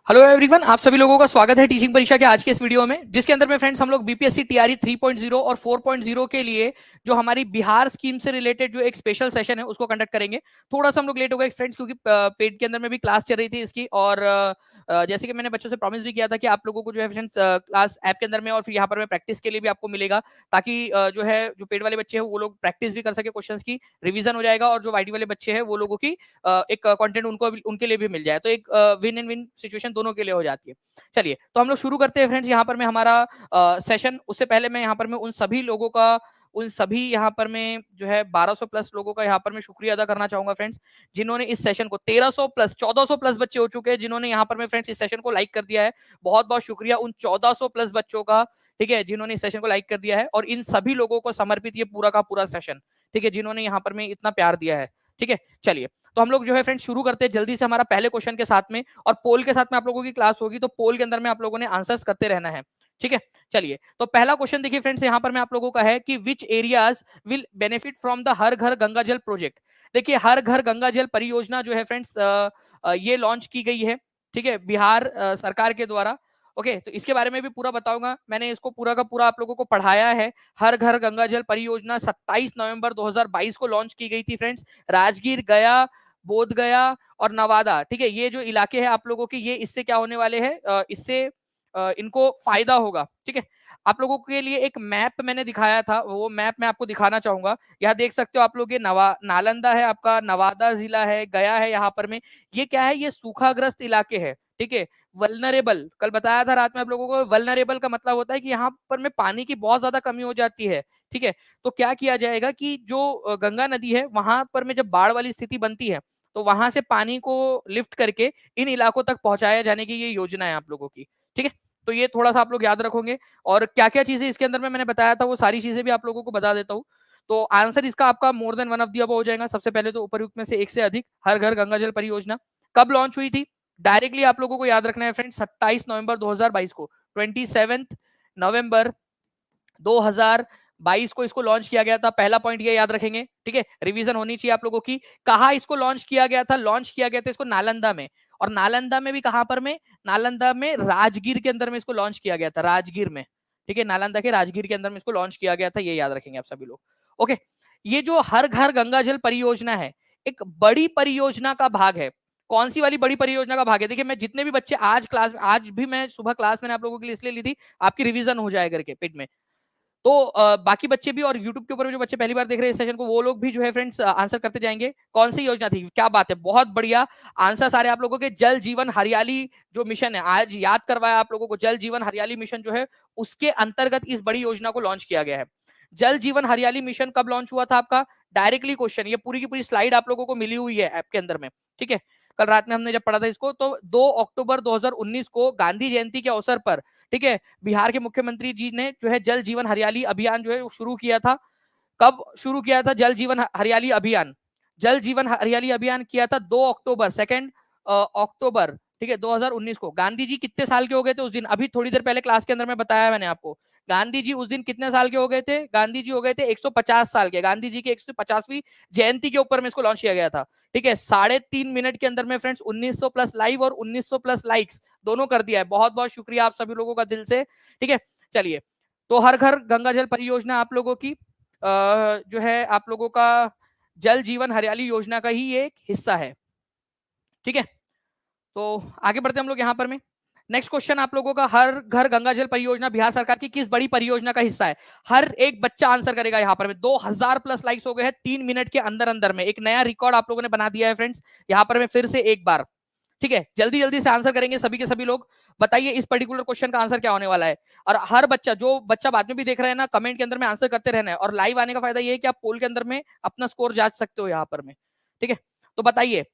Hello everyone, आप सभी लोगों का स्वागत है टीचिंग परीक्षा के आज के इस वीडियो में, जिसके अंदर में फ्रेंड्स हम लोग बीपीएससी टीआरई 3.0 और 4.0 के लिए जो हमारी बिहार स्कीम से रिलेटेड जो एक स्पेशल सेशन है उसको कंडक्ट करेंगे। थोड़ा सा हम लोग लेट हो गए फ्रेंड्स, क्योंकि पेड के अंदर में भी क्लास चल रही थी इसकी, और जैसे कि मैंने बच्चों से प्रॉमिस भी किया था कि आप लोगों को जो है फ्रेंड्स क्लास ऐप के अंदर में और फिर यहाँ पर में प्रैक्टिस के लिए भी आपको मिलेगा, ताकि जो है जो पेड वाले बच्चे हैं वो लोग प्रैक्टिस भी कर सके, क्वेश्चंस की रिवीजन हो जाएगा, और जो वाईटी वाले बच्चे हैं वो लोगों की एक कंटेंट उनको उनके लिए भी मिल जाए, तो एक विन एंड विन सिचुएशन दोनों के लिए हो जाती है। चलिए, तो हम लोग शुरू करते हैं फ्रेंड्स यहाँ पर में हमारा सेशन। उससे पहले मैं यहाँ पर में उन सभी यहाँ पर में जो है 1200 प्लस लोगों का यहाँ पर मैं शुक्रिया अदा करना चाहूंगा फ्रेंड्स, जिन्होंने इस सेशन को 1300 प्लस 1400 प्लस बच्चे हो चुके हैं जिन्होंने यहाँ पर में फ्रेंड्स इस सेशन को लाइक कर दिया है। बहुत बहुत शुक्रिया उन 1400 प्लस बच्चों का, ठीक है, जिन्होंने इस सेशन को लाइक कर दिया है, और इन सभी लोगों को समर्पित ये पूरा का पूरा सेशन, ठीक है, जिन्होंने यहाँ पर में इतना प्यार दिया है। ठीक है, चलिए, तो हम लोग जो है फ्रेंड्स शुरू करते हैं जल्दी से हमारा पहले क्वेश्चन के साथ में, और पोल के साथ में आप लोगों की क्लास होगी, तो पोल के अंदर में आप लोगों ने आंसर्स करते रहना है। ठीक है, चलिए, तो पहला क्वेश्चन देखिए फ्रेंड्स यहाँ पर मैं आप लोगों का है कि which areas will benefit from the Har Ghar Ganga जल प्रोजेक्ट। देखिए, हर घर गंगा जल परियोजना जो है फ्रेंड्स ये लॉन्च की गई है, ठीक है, बिहार सरकार के द्वारा। ओके, तो इसके बारे में भी पूरा बताऊंगा, मैंने इसको पूरा का पूरा आप लोगों को पढ़ाया है। हर घर गंगा जल परियोजना 27 नवंबर 2022 को लॉन्च की गई थी फ्रेंड्स। राजगीर, गया, बोध गया और नवादा, ठीक है, ये जो इलाके हैं आप लोगों के, ये इससे क्या होने वाले हैं, इससे इनको फायदा होगा। ठीक है, आप लोगों के लिए एक मैप मैंने दिखाया था, वो मैप मैं आपको दिखाना चाहूंगा। यहाँ देख सकते हो आप लोग, ये नालंदा है आपका, नवादा जिला है, गया है, यहाँ पर में ये क्या है, ये सूखाग्रस्त इलाके है। ठीक है, वल्नरेबल, कल बताया था रात में आप लोगों को, वल्नरेबल का मतलब होता है कि यहाँ पर में पानी की बहुत ज्यादा कमी हो जाती है। ठीक है, तो क्या किया जाएगा कि जो गंगा नदी है वहां पर में जब बाढ़ वाली स्थिति बनती है, तो वहां से पानी को लिफ्ट करके इन इलाकों तक पहुंचाया जाने की ये योजना है आप लोगों की। ठीक है, तो ये थोड़ा सा आप लोग याद रखोगे, और क्या क्या चीजें इसके अंदर में मैंने बताया था वो सारी चीजें भी आप लोगों को बता देता हूँ। तो आंसर इसका आपका मोर than one of the above हो जाएगा। सबसे पहले तो उपरयुक्त में से एक से अधिक, हर घर गंगा जल परियोजना कब लॉन्च हुई थी, डायरेक्टली आप लोगों को याद रखना है फ्रेंड्स, 27 नवंबर 2022 को, 27 नवंबर 2022 को इसको लॉन्च किया गया था। पहला पॉइंट ये याद रखेंगे, ठीक है, रिवीजन होनी चाहिए आप लोगों की। कहा इसको लॉन्च किया गया था, लॉन्च किया गया था इसको नालंदा में, और नालंदा में भी कहां पर में, नालंदा में राजगीर के अंदर में इसको लॉन्च किया गया था, राजगीर में। ठीक है, नालंदा के राजगीर के अंदर में इसको लॉन्च किया गया था, ये याद रखेंगे आप सभी लोग। ओके, ये जो हर घर गंगा जल परियोजना है, एक बड़ी परियोजना का भाग है। कौन सी वाली बड़ी परियोजना का भाग है? देखिए, मैं जितने भी बच्चे आज भी मैं सुबह क्लास मैंने आप लोगों के लिए इसलिए ली थी, आपकी रिवीजन हो जाए करके पेट में। तो बाकी बच्चे भी, और यूट्यूब के ऊपर जो बच्चे पहली बार देख रहे हैं इस सेशन को, वो लोग भी जो है फ्रेंड्स आंसर करते जाएंगे। कौन सी योजना थी? क्या बात है, बहुत बढ़िया आंसर सारे आप लोगों के। जल जीवन हरियाली जो मिशन है, आज याद करवाया आप लोगों को, जल जीवन हरियाली मिशन जो है उसके अंतर्गत इस बड़ी योजना को लॉन्च किया गया है। जल जीवन हरियाली मिशन कब लॉन्च हुआ था आपका? डायरेक्टली क्वेश्चन, ये पूरी की पूरी स्लाइड आप लोगों को मिली हुई है ऐप के अंदर में। ठीक है, कल रात में हमने जब पढ़ा था इसको, तो 2 अक्टूबर 2019 को गांधी जयंती के अवसर पर, ठीक है, बिहार के मुख्यमंत्री जी ने जो है जल जीवन हरियाली अभियान जो है वो शुरू किया था। कब शुरू किया था जल जीवन हरियाली अभियान? जल जीवन हरियाली अभियान किया था 2 अक्टूबर, 2 अक्टूबर, ठीक है, 2019 को। गांधी जी कितने साल के हो गए थे उस दिन? अभी थोड़ी देर पहले क्लास के अंदर में बताया मैंने आपको, गांधी जी उस दिन कितने साल के हो गए थे? गांधी जी हो गए थे 150 साल के। गांधी जी की 150वीं जयंती के ऊपर में इसको लॉन्च किया गया था। ठीक है, 3.5 मिनट के अंदर में फ्रेंड्स 1900 प्लस लाइव और 1900 प्लस लाइक्स दोनों कर दिया है। बहुत बहुत शुक्रिया आप सभी लोगों का दिल से। ठीक है, चलिए, तो हर घर गंगा जल परियोजना आप लोगों की जो है आप लोगों का जल जीवन हरियाली योजना का ही एक हिस्सा है। ठीक है, तो आगे बढ़ते हम लोग यहाँ पर में। नेक्स्ट क्वेश्चन आप लोगों का, हर घर गंगा जल परियोजना बिहार सरकार की किस बड़ी परियोजना का हिस्सा है? हर एक बच्चा आंसर करेगा यहाँ पर में। 2000 प्लस लाइक्स हो गए हैं 3 मिनट के अंदर अंदर में। एक नया रिकॉर्ड आप लोगों ने बना दिया है फ्रेंड्स यहाँ पर में, फिर से एक बार। ठीक है, जल्दी जल्दी से आंसर करेंगे सभी के सभी लोग। बताइए इस पर्टिकुलर क्वेश्चन का आंसर क्या होने वाला है। और हर बच्चा, जो बच्चा बाद में भी देख रहे हैं ना, कमेंट के अंदर में आंसर करते रहना है। और लाइव आने का फायदा ये है कि आप पोल के अंदर में अपना स्कोर जांच सकते हो यहाँ पर में। ठीक है, तो बताइए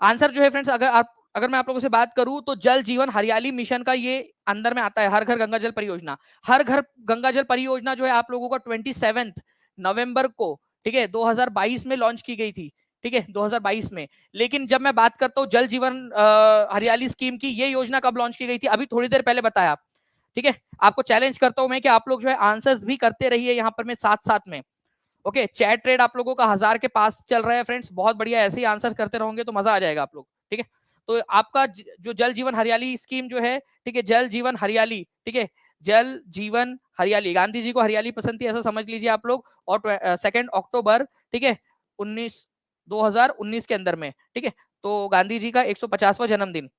आंसर जो है फ्रेंड्स, अगर मैं आप लोगों से बात करूं, तो जल जीवन हरियाली मिशन का ये अंदर में आता है, हर घर गंगा जल परियोजना। हर घर गंगा जल परियोजना जो है आप लोगों का 27 नवंबर को, ठीक है, 2022 में लॉन्च की गई थी। ठीक है, 2022 में। लेकिन जब मैं बात करता हूँ जल जीवन हरियाली स्कीम की, ये योजना कब लॉन्च की गई थी? अभी थोड़ी देर पहले बताया। ठीक है, आपको चैलेंज करता हूं मैं कि आप लोग जो है आंसर्स भी करते रहिए यहाँ पर में साथ साथ में। ओके, चैट रेट आप लोगों का 1000 के पास चल रहा है फ्रेंड्स, बहुत बढ़िया, ऐसे ही आंसर करते रहोगे तो मजा आ जाएगा आप लोग। ठीक है, तो आपका जो जल जीवन हरियाली स्कीम जो है, ठीक है, जल जीवन हरियाली, ठीक है, जल जीवन हरियाली, गांधी जी को हरियाली पसंद थी ऐसा समझ लीजिए आप लोग। और 2 अक्टूबर, ठीक है, 2019 के अंदर में, ठीक है, तो गांधी जी का 150वां जन्मदिन।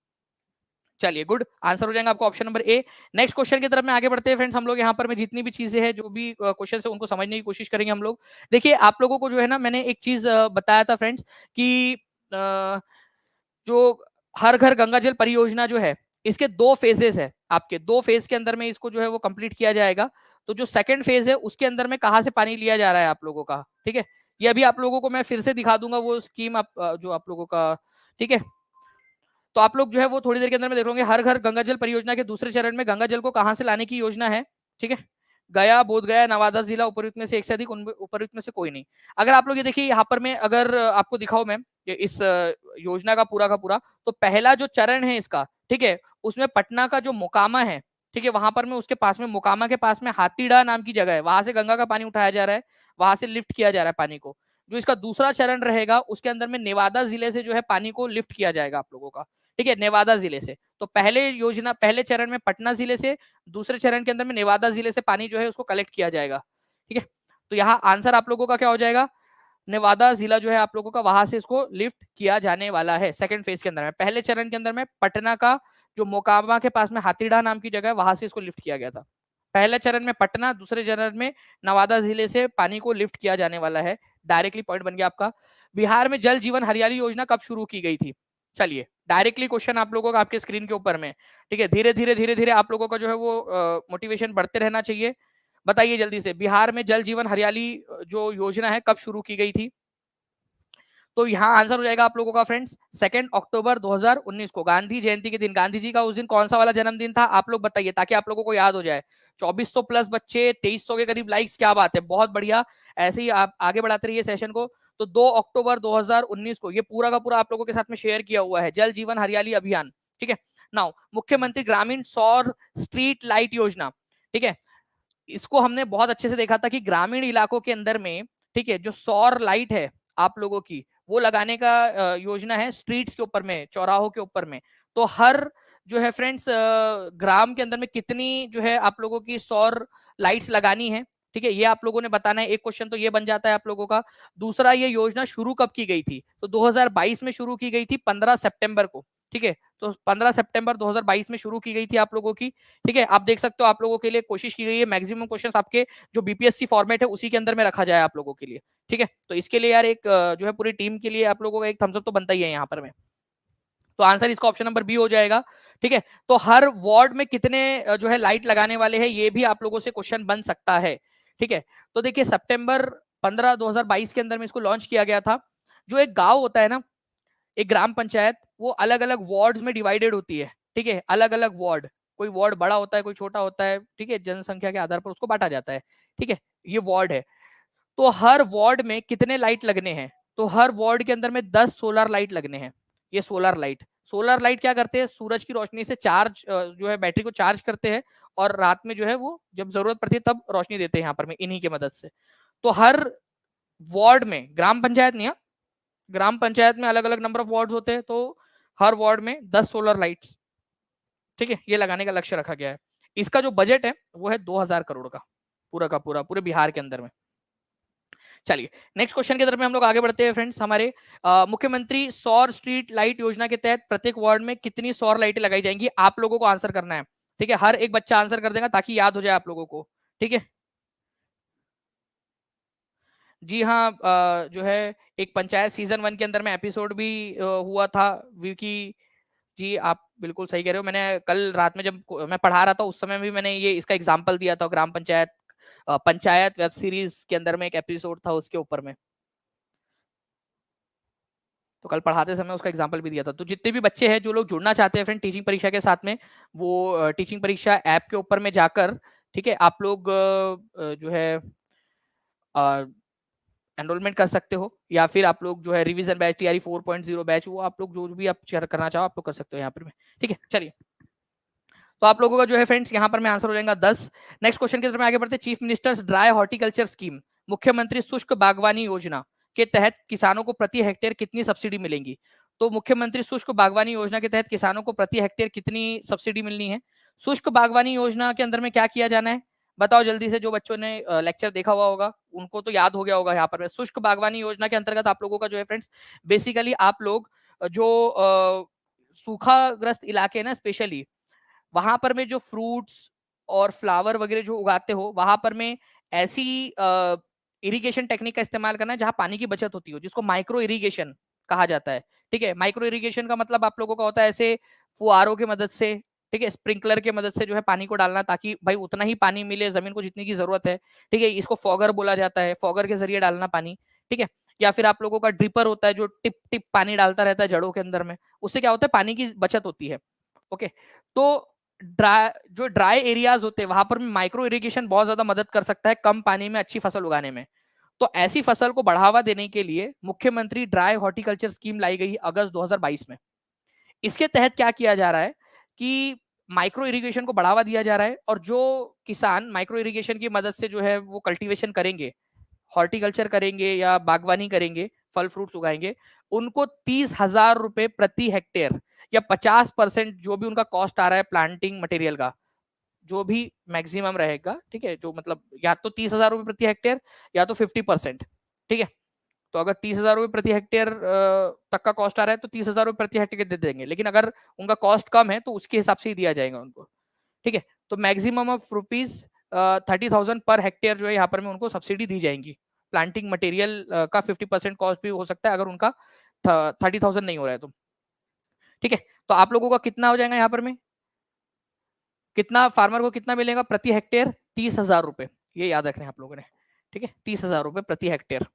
चलिए गुड, आंसर हो जाएगा आपको option number A. Next question की तरफ में आगे बढ़ते हैं फ्रेंड्स। हम लोग यहाँ पर में जितनी भी चीजें हैं, जो भी क्वेश्चन है, उनको समझने की कोशिश करेंगे हम लोग। देखिए आप लोगों को जो है ना, मैंने एक चीज बताया था फ्रेंड्स कि जो हर घर गंगा जल परियोजना जो है, इसके 2 फेजेस है आपके। 2 फेज के अंदर में इसको जो है वो कंप्लीट किया जाएगा। तो जो सेकंड फेज है उसके अंदर में कहाँ से पानी लिया जा रहा है आप लोगों का, ठीक है, ये अभी आप लोगों को मैं फिर से दिखा दूंगा वो स्कीम, आप जो आप लोगों का, ठीक है। तो आप लोग जो है वो थोड़ी देर के अंदर में देख लोगे। हर घर गंगा जल परियोजना के दूसरे चरण में गंगा जल को कहां से लाने की योजना है, ठीक है, गया, बोधगया, नवादा जिला, उपयुक्त में से एक से अधिक, उपयुक्त में से कोई नहीं। अगर आप लोग ये देखिए यहाँ पर मैं अगर आपको दिखाऊं मैं इस योजना का पूरा, तो पहला जो चरण है इसका, ठीक है, उसमें पटना का जो मोकामा है, ठीक है, वहां पर में उसके पास में, मोकामा के पास में हाथीडा नाम की जगह है, वहां से गंगा का पानी उठाया जा रहा है, वहां से लिफ्ट किया जा रहा है पानी को। जो इसका दूसरा चरण रहेगा उसके अंदर में नेवादा जिले से जो है पानी को लिफ्ट किया जाएगा आप लोगों का, ठीक है, नेवादा जिले से। तो पहले चरण में पटना जिले से, दूसरे चरण के अंदर में नेवादा जिले से पानी जो है उसको कलेक्ट किया जाएगा, ठीक है। तो यहाँ आंसर आप लोगों का क्या हो जाएगा, नेवादा जिला जो है आप लोगों का, वहां से इसको लिफ्ट किया जाने वाला है सेकंड फेज के अंदर में। पहले चरण के अंदर में पटना का जो मोकामा के पास में हाथीडा नाम की जगह है, वहां से इसको लिफ्ट किया गया था। पहले चरण में पटना, दूसरे चरण में नवादा जिले से पानी को लिफ्ट किया जाने वाला है। डायरेक्टली पॉइंट बन गया आपका। बिहार में जल जीवन हरियाली योजना कब शुरू की गई थी? चलिए डायरेक्टली क्वेश्चन आप लोगों का आपके स्क्रीन के ऊपर में, ठीक है, धीरे धीरे आप लोगों का जो है वो मोटिवेशन बढ़ते रहना चाहिए। बताइए जल्दी से, बिहार में जल जीवन हरियाली जो योजना है कब शुरू की गई थी? तो यहाँ आंसर हो जाएगा आप लोगों का फ्रेंड्स 2 अक्टूबर 2019 को, गांधी जयंती के दिन। गांधी जी का उस दिन कौन सा वाला जन्मदिन था आप लोग बताइए, ताकि आप लोगों को याद हो जाए। 2400 प्लस बच्चे, 2300 के करीब लाइक्स, क्या बात है, बहुत बढ़िया। ऐसे ही आप आगे बढ़ाते रहिए सेशन को। तो 2 अक्टूबर 2019 को ये पूरा का पूरा आप लोगों के साथ में शेयर किया हुआ है, जल जीवन हरियाली अभियान, ठीक है। नाउ मुख्यमंत्री ग्रामीण सौर स्ट्रीट लाइट योजना, ठीक है, इसको हमने बहुत अच्छे से देखा था कि ग्रामीण इलाकों के अंदर में, ठीक है, जो सौर लाइट है आप लोगों की, वो लगाने का योजना है स्ट्रीट्स के ऊपर में, चौराहों के ऊपर में। तो हर जो है फ्रेंड्स ग्राम के अंदर में कितनी जो है आप लोगों की सौर लाइट्स लगानी है, ठीक है, ये आप लोगों ने बताना है। एक क्वेश्चन तो ये बन जाता है आप लोगों का। दूसरा, ये योजना शुरू कब की गई थी? तो 2022 में शुरू की गई थी, 15 सितंबर को, ठीक है। तो 15 सितंबर 2022 में शुरू की गई थी आप लोगों की, ठीक है। आप देख सकते हो आप लोगों के लिए कोशिश की गई है मैक्सिमम क्वेश्चंस आपके जो बीपीएससी फॉर्मेट है उसी के अंदर में रखा जाए आप लोगों के लिए, ठीक है। तो इसके लिए यार एक जो है पूरी टीम के लिए आप लोगों का एक थम्स अप तो बनता ही है यहाँ पर में। तो आंसर इसका ऑप्शन नंबर बी हो जाएगा, ठीक है। तो हर वार्ड में कितने जो है लाइट लगाने वाले हैं, ये भी आप लोगों से क्वेश्चन बन सकता है, ठीक है। तो देखिए सितंबर 15 2022 के अंदर में इसको लॉन्च किया गया था। जो एक गांव होता है ना, एक ग्राम पंचायत, वो अलग अलग वार्ड्स में डिवाइडेड होती है, ठीक है, अलग अलग वार्ड, कोई वार्ड बड़ा होता है, कोई छोटा होता है, ठीक है, जनसंख्या के आधार पर उसको बांटा जाता है, ठीक है, ये वार्ड है। तो हर वार्ड में कितने लाइट लगने हैं? तो हर वार्ड के अंदर में 10 सोलर लाइट लगने हैं। ये सोलर लाइट क्या करते हैं, सूरज की रोशनी से चार्ज जो है बैटरी को चार्ज करते हैं, और रात में जो है वो जब जरूरत पड़ती है तब रोशनी देते हैं यहाँ पर में इन्हीं की मदद से। तो हर वार्ड में, ग्राम पंचायत नहीं है, ग्राम पंचायत में अलग अलग नंबर ऑफ वार्ड होते हैं, तो हर वार्ड में 10 सोलर लाइट्स, ठीक है, ये लगाने का लक्ष्य रखा गया है। इसका जो बजट है वो है 2000 करोड़ का पूरे बिहार के अंदर में। चलिए नेक्स्ट क्वेश्चन की तरफ में हम लोग आगे बढ़ते हैं फ्रेंड्स। हमारे मुख्यमंत्री सौर स्ट्रीट लाइट योजना के तहत प्रत्येक वार्ड में कितनी सौर लाइटें लगाई जाएंगी? आप लोगों को आंसर करना है, ठीक है, हर एक बच्चा आंसर कर देगा ताकि याद हो जाए आप लोगों को, ठीक है। जी हाँ, जो है एक पंचायत सीजन 1 के अंदर में एपिसोड भी हुआ था विकी जी, आप बिल्कुल सही कह रहे हो। मैंने कल रात में जब मैं पढ़ा रहा था उस समय भी मैंने ये इसका एग्जांपल दिया था, ग्राम पंचायत पंचायत वेब सीरीज के अंदर में एक एपिसोड था उसके ऊपर में, तो कल पढ़ाते समय उसका एग्जांपल भी दिया था। तो जितने भी बच्चे हैं जो लोग जुड़ना चाहते हैं फ्रेंड टीचिंग परीक्षा के साथ में, वो टीचिंग परीक्षा ऐप के ऊपर में जाकर, ठीक है, आप लोग जो है एनरोलमेंट कर सकते हो, या फिर आप लोग जो है रिवीजन बैच तैयारी 4.0 बैच, वो आप लोग जो भी आप शेयर करना चाहो आप लोग कर सकते हो यहाँ पर में, ठीक है। चलिए तो आप लोगों का जो है फ्रेंड्स यहाँ पर में आंसर हो जाएगा 10। नेक्स्ट क्वेश्चन की तरफ में आगे बढ़ते हैं। Chief ministers dry horticulture scheme, मुख्यमंत्री शुष्क बागवानी योजना के तहत किसानों को प्रति हेक्टेयर कितनी सब्सिडी मिलेंगी? तो मुख्यमंत्री शुष्क बागवानी योजना के तहत किसानों को प्रति हेक्टेयर कितनी सब्सिडी मिलनी है? शुष्क बागवानी योजना के अंदर में क्या किया जाना है? बताओ जल्दी से, जो बच्चों ने लेक्चर देखा हुआ होगा उनको तो याद हो गया होगा। यहाँ पर शुष्क बागवानी योजना के अंतर्गत आप लोगों का जो है फ्रेंड्स, बेसिकली आप लोग जो सूखाग्रस्त इलाके ना, स्पेशली वहां पर में जो फ्रूट्स और फ्लावर वगैरह जो उगाते हो, वहां पर में ऐसी इरिगेशन टेक्निक का इस्तेमाल करना है जहां पानी की बचत होती हो, जिसको माइक्रो इरिगेशन कहा जाता है। ठीक है, माइक्रो इरिगेशन का मतलब आप लोगों का होता है ऐसे फुहारों की मदद से, ठीक है, स्प्रिंकलर की मदद से जो है पानी को डालना, ताकि भाई उतना ही पानी मिले जमीन को जितनी की जरूरत है। ठीक है, इसको फॉगर बोला जाता है, फॉगर के जरिए डालना पानी। ठीक है, या फिर आप लोगों का ड्रिपर होता है जो टिप टिप पानी डालता रहता है जड़ों के अंदर में, उससे क्या होता है, पानी की बचत होती है। ओके, तो जो ड्राई एरियाज होते हैं वहां पर माइक्रो इरिगेशन बहुत ज्यादा मदद कर सकता है कम पानी में अच्छी फसल उगाने में। तो ऐसी फसल को बढ़ावा देने के लिए मुख्यमंत्री ड्राई हॉर्टिकल्चर स्कीम लाई गई अगस्त 2022 में। इसके तहत क्या किया जा रहा है कि माइक्रो इरिगेशन को बढ़ावा दिया जा रहा है, और जो किसान माइक्रो इरिगेशन की मदद से जो है वो कल्टीवेशन करेंगे, हॉर्टिकल्चर करेंगे या बागवानी करेंगे, फल फ्रूट्स उगाएंगे, उनको 30,000 रुपए प्रति हेक्टेयर या 50% जो भी उनका कॉस्ट आ रहा है प्लांटिंग मटेरियल का, जो भी मैक्सिमम रहेगा, ठीक है, जो मतलब या तो 30,000 रुपए प्रति हेक्टेयर या तो 50%। ठीक है, तो अगर 30,000 रुपए प्रति हेक्टेयर तक का कॉस्ट आ रहा है तो 30,000 रुपए प्रति हेक्टेयर दे देंगे, लेकिन अगर उनका कॉस्ट कम है तो उसके हिसाब से ही दिया जाएगा उनको। ठीक है, तो maximum of rupees 30,000 per hectare जो है यहाँ पर में उनको सब्सिडी दी जाएंगी। प्लांटिंग मटेरियल का 50% कॉस्ट भी हो सकता है अगर उनका 30,000 नहीं हो रहा है तो। ठीक है, तो आप लोगों का कितना हो जाएगा यहाँ पर में, कितना फार्मर को कितना मिलेगा प्रति हेक्टेयर? 30,000 रुपए, ये याद रखना है आप लोगों ने। ठीक है, 30,000 रुपए प्रति हेक्टेयर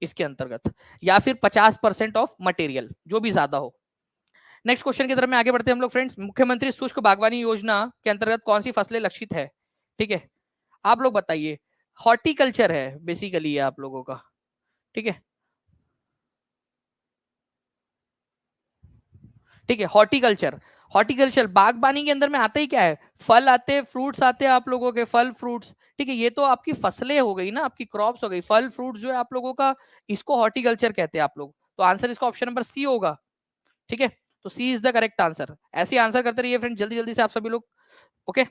इसके अंतर्गत, या फिर 50% ऑफ मटेरियल, जो भी ज्यादा हो। नेक्स्ट क्वेश्चन की तरफ में आगे बढ़ते हैं हम लोग फ्रेंड्स। मुख्यमंत्री शुष्क बागवानी योजना के अंतर्गत कौन सी फसलें लक्षित है? ठीक है, आप लोग बताइए। हॉर्टिकल्चर है बेसिकली ये आप लोगों का। ठीक है, ठीक है, हॉर्टिकल्चर, हॉर्टिकल्चर बागबानी के अंदर में आता ही क्या है, फल आते हैं, फ्रूट्स आते हैं आप लोगों के, फल फ्रूट्स। ठीक है, ये तो आपकी फसलें हो गई ना, आपकी क्रॉप्स हो गई, फल फ्रूट्स जो है आप लोगों का, इसको हॉर्टिकल्चर कहते हैं आप लोग। तो आंसर इसका ऑप्शन नंबर सी होगा। ठीक है, तो सी इज द करेक्ट आंसर। ऐसे ही आंसर करते रहिए फ्रेंड, जल्दी जल्दी से आप सभी लोग। ओके,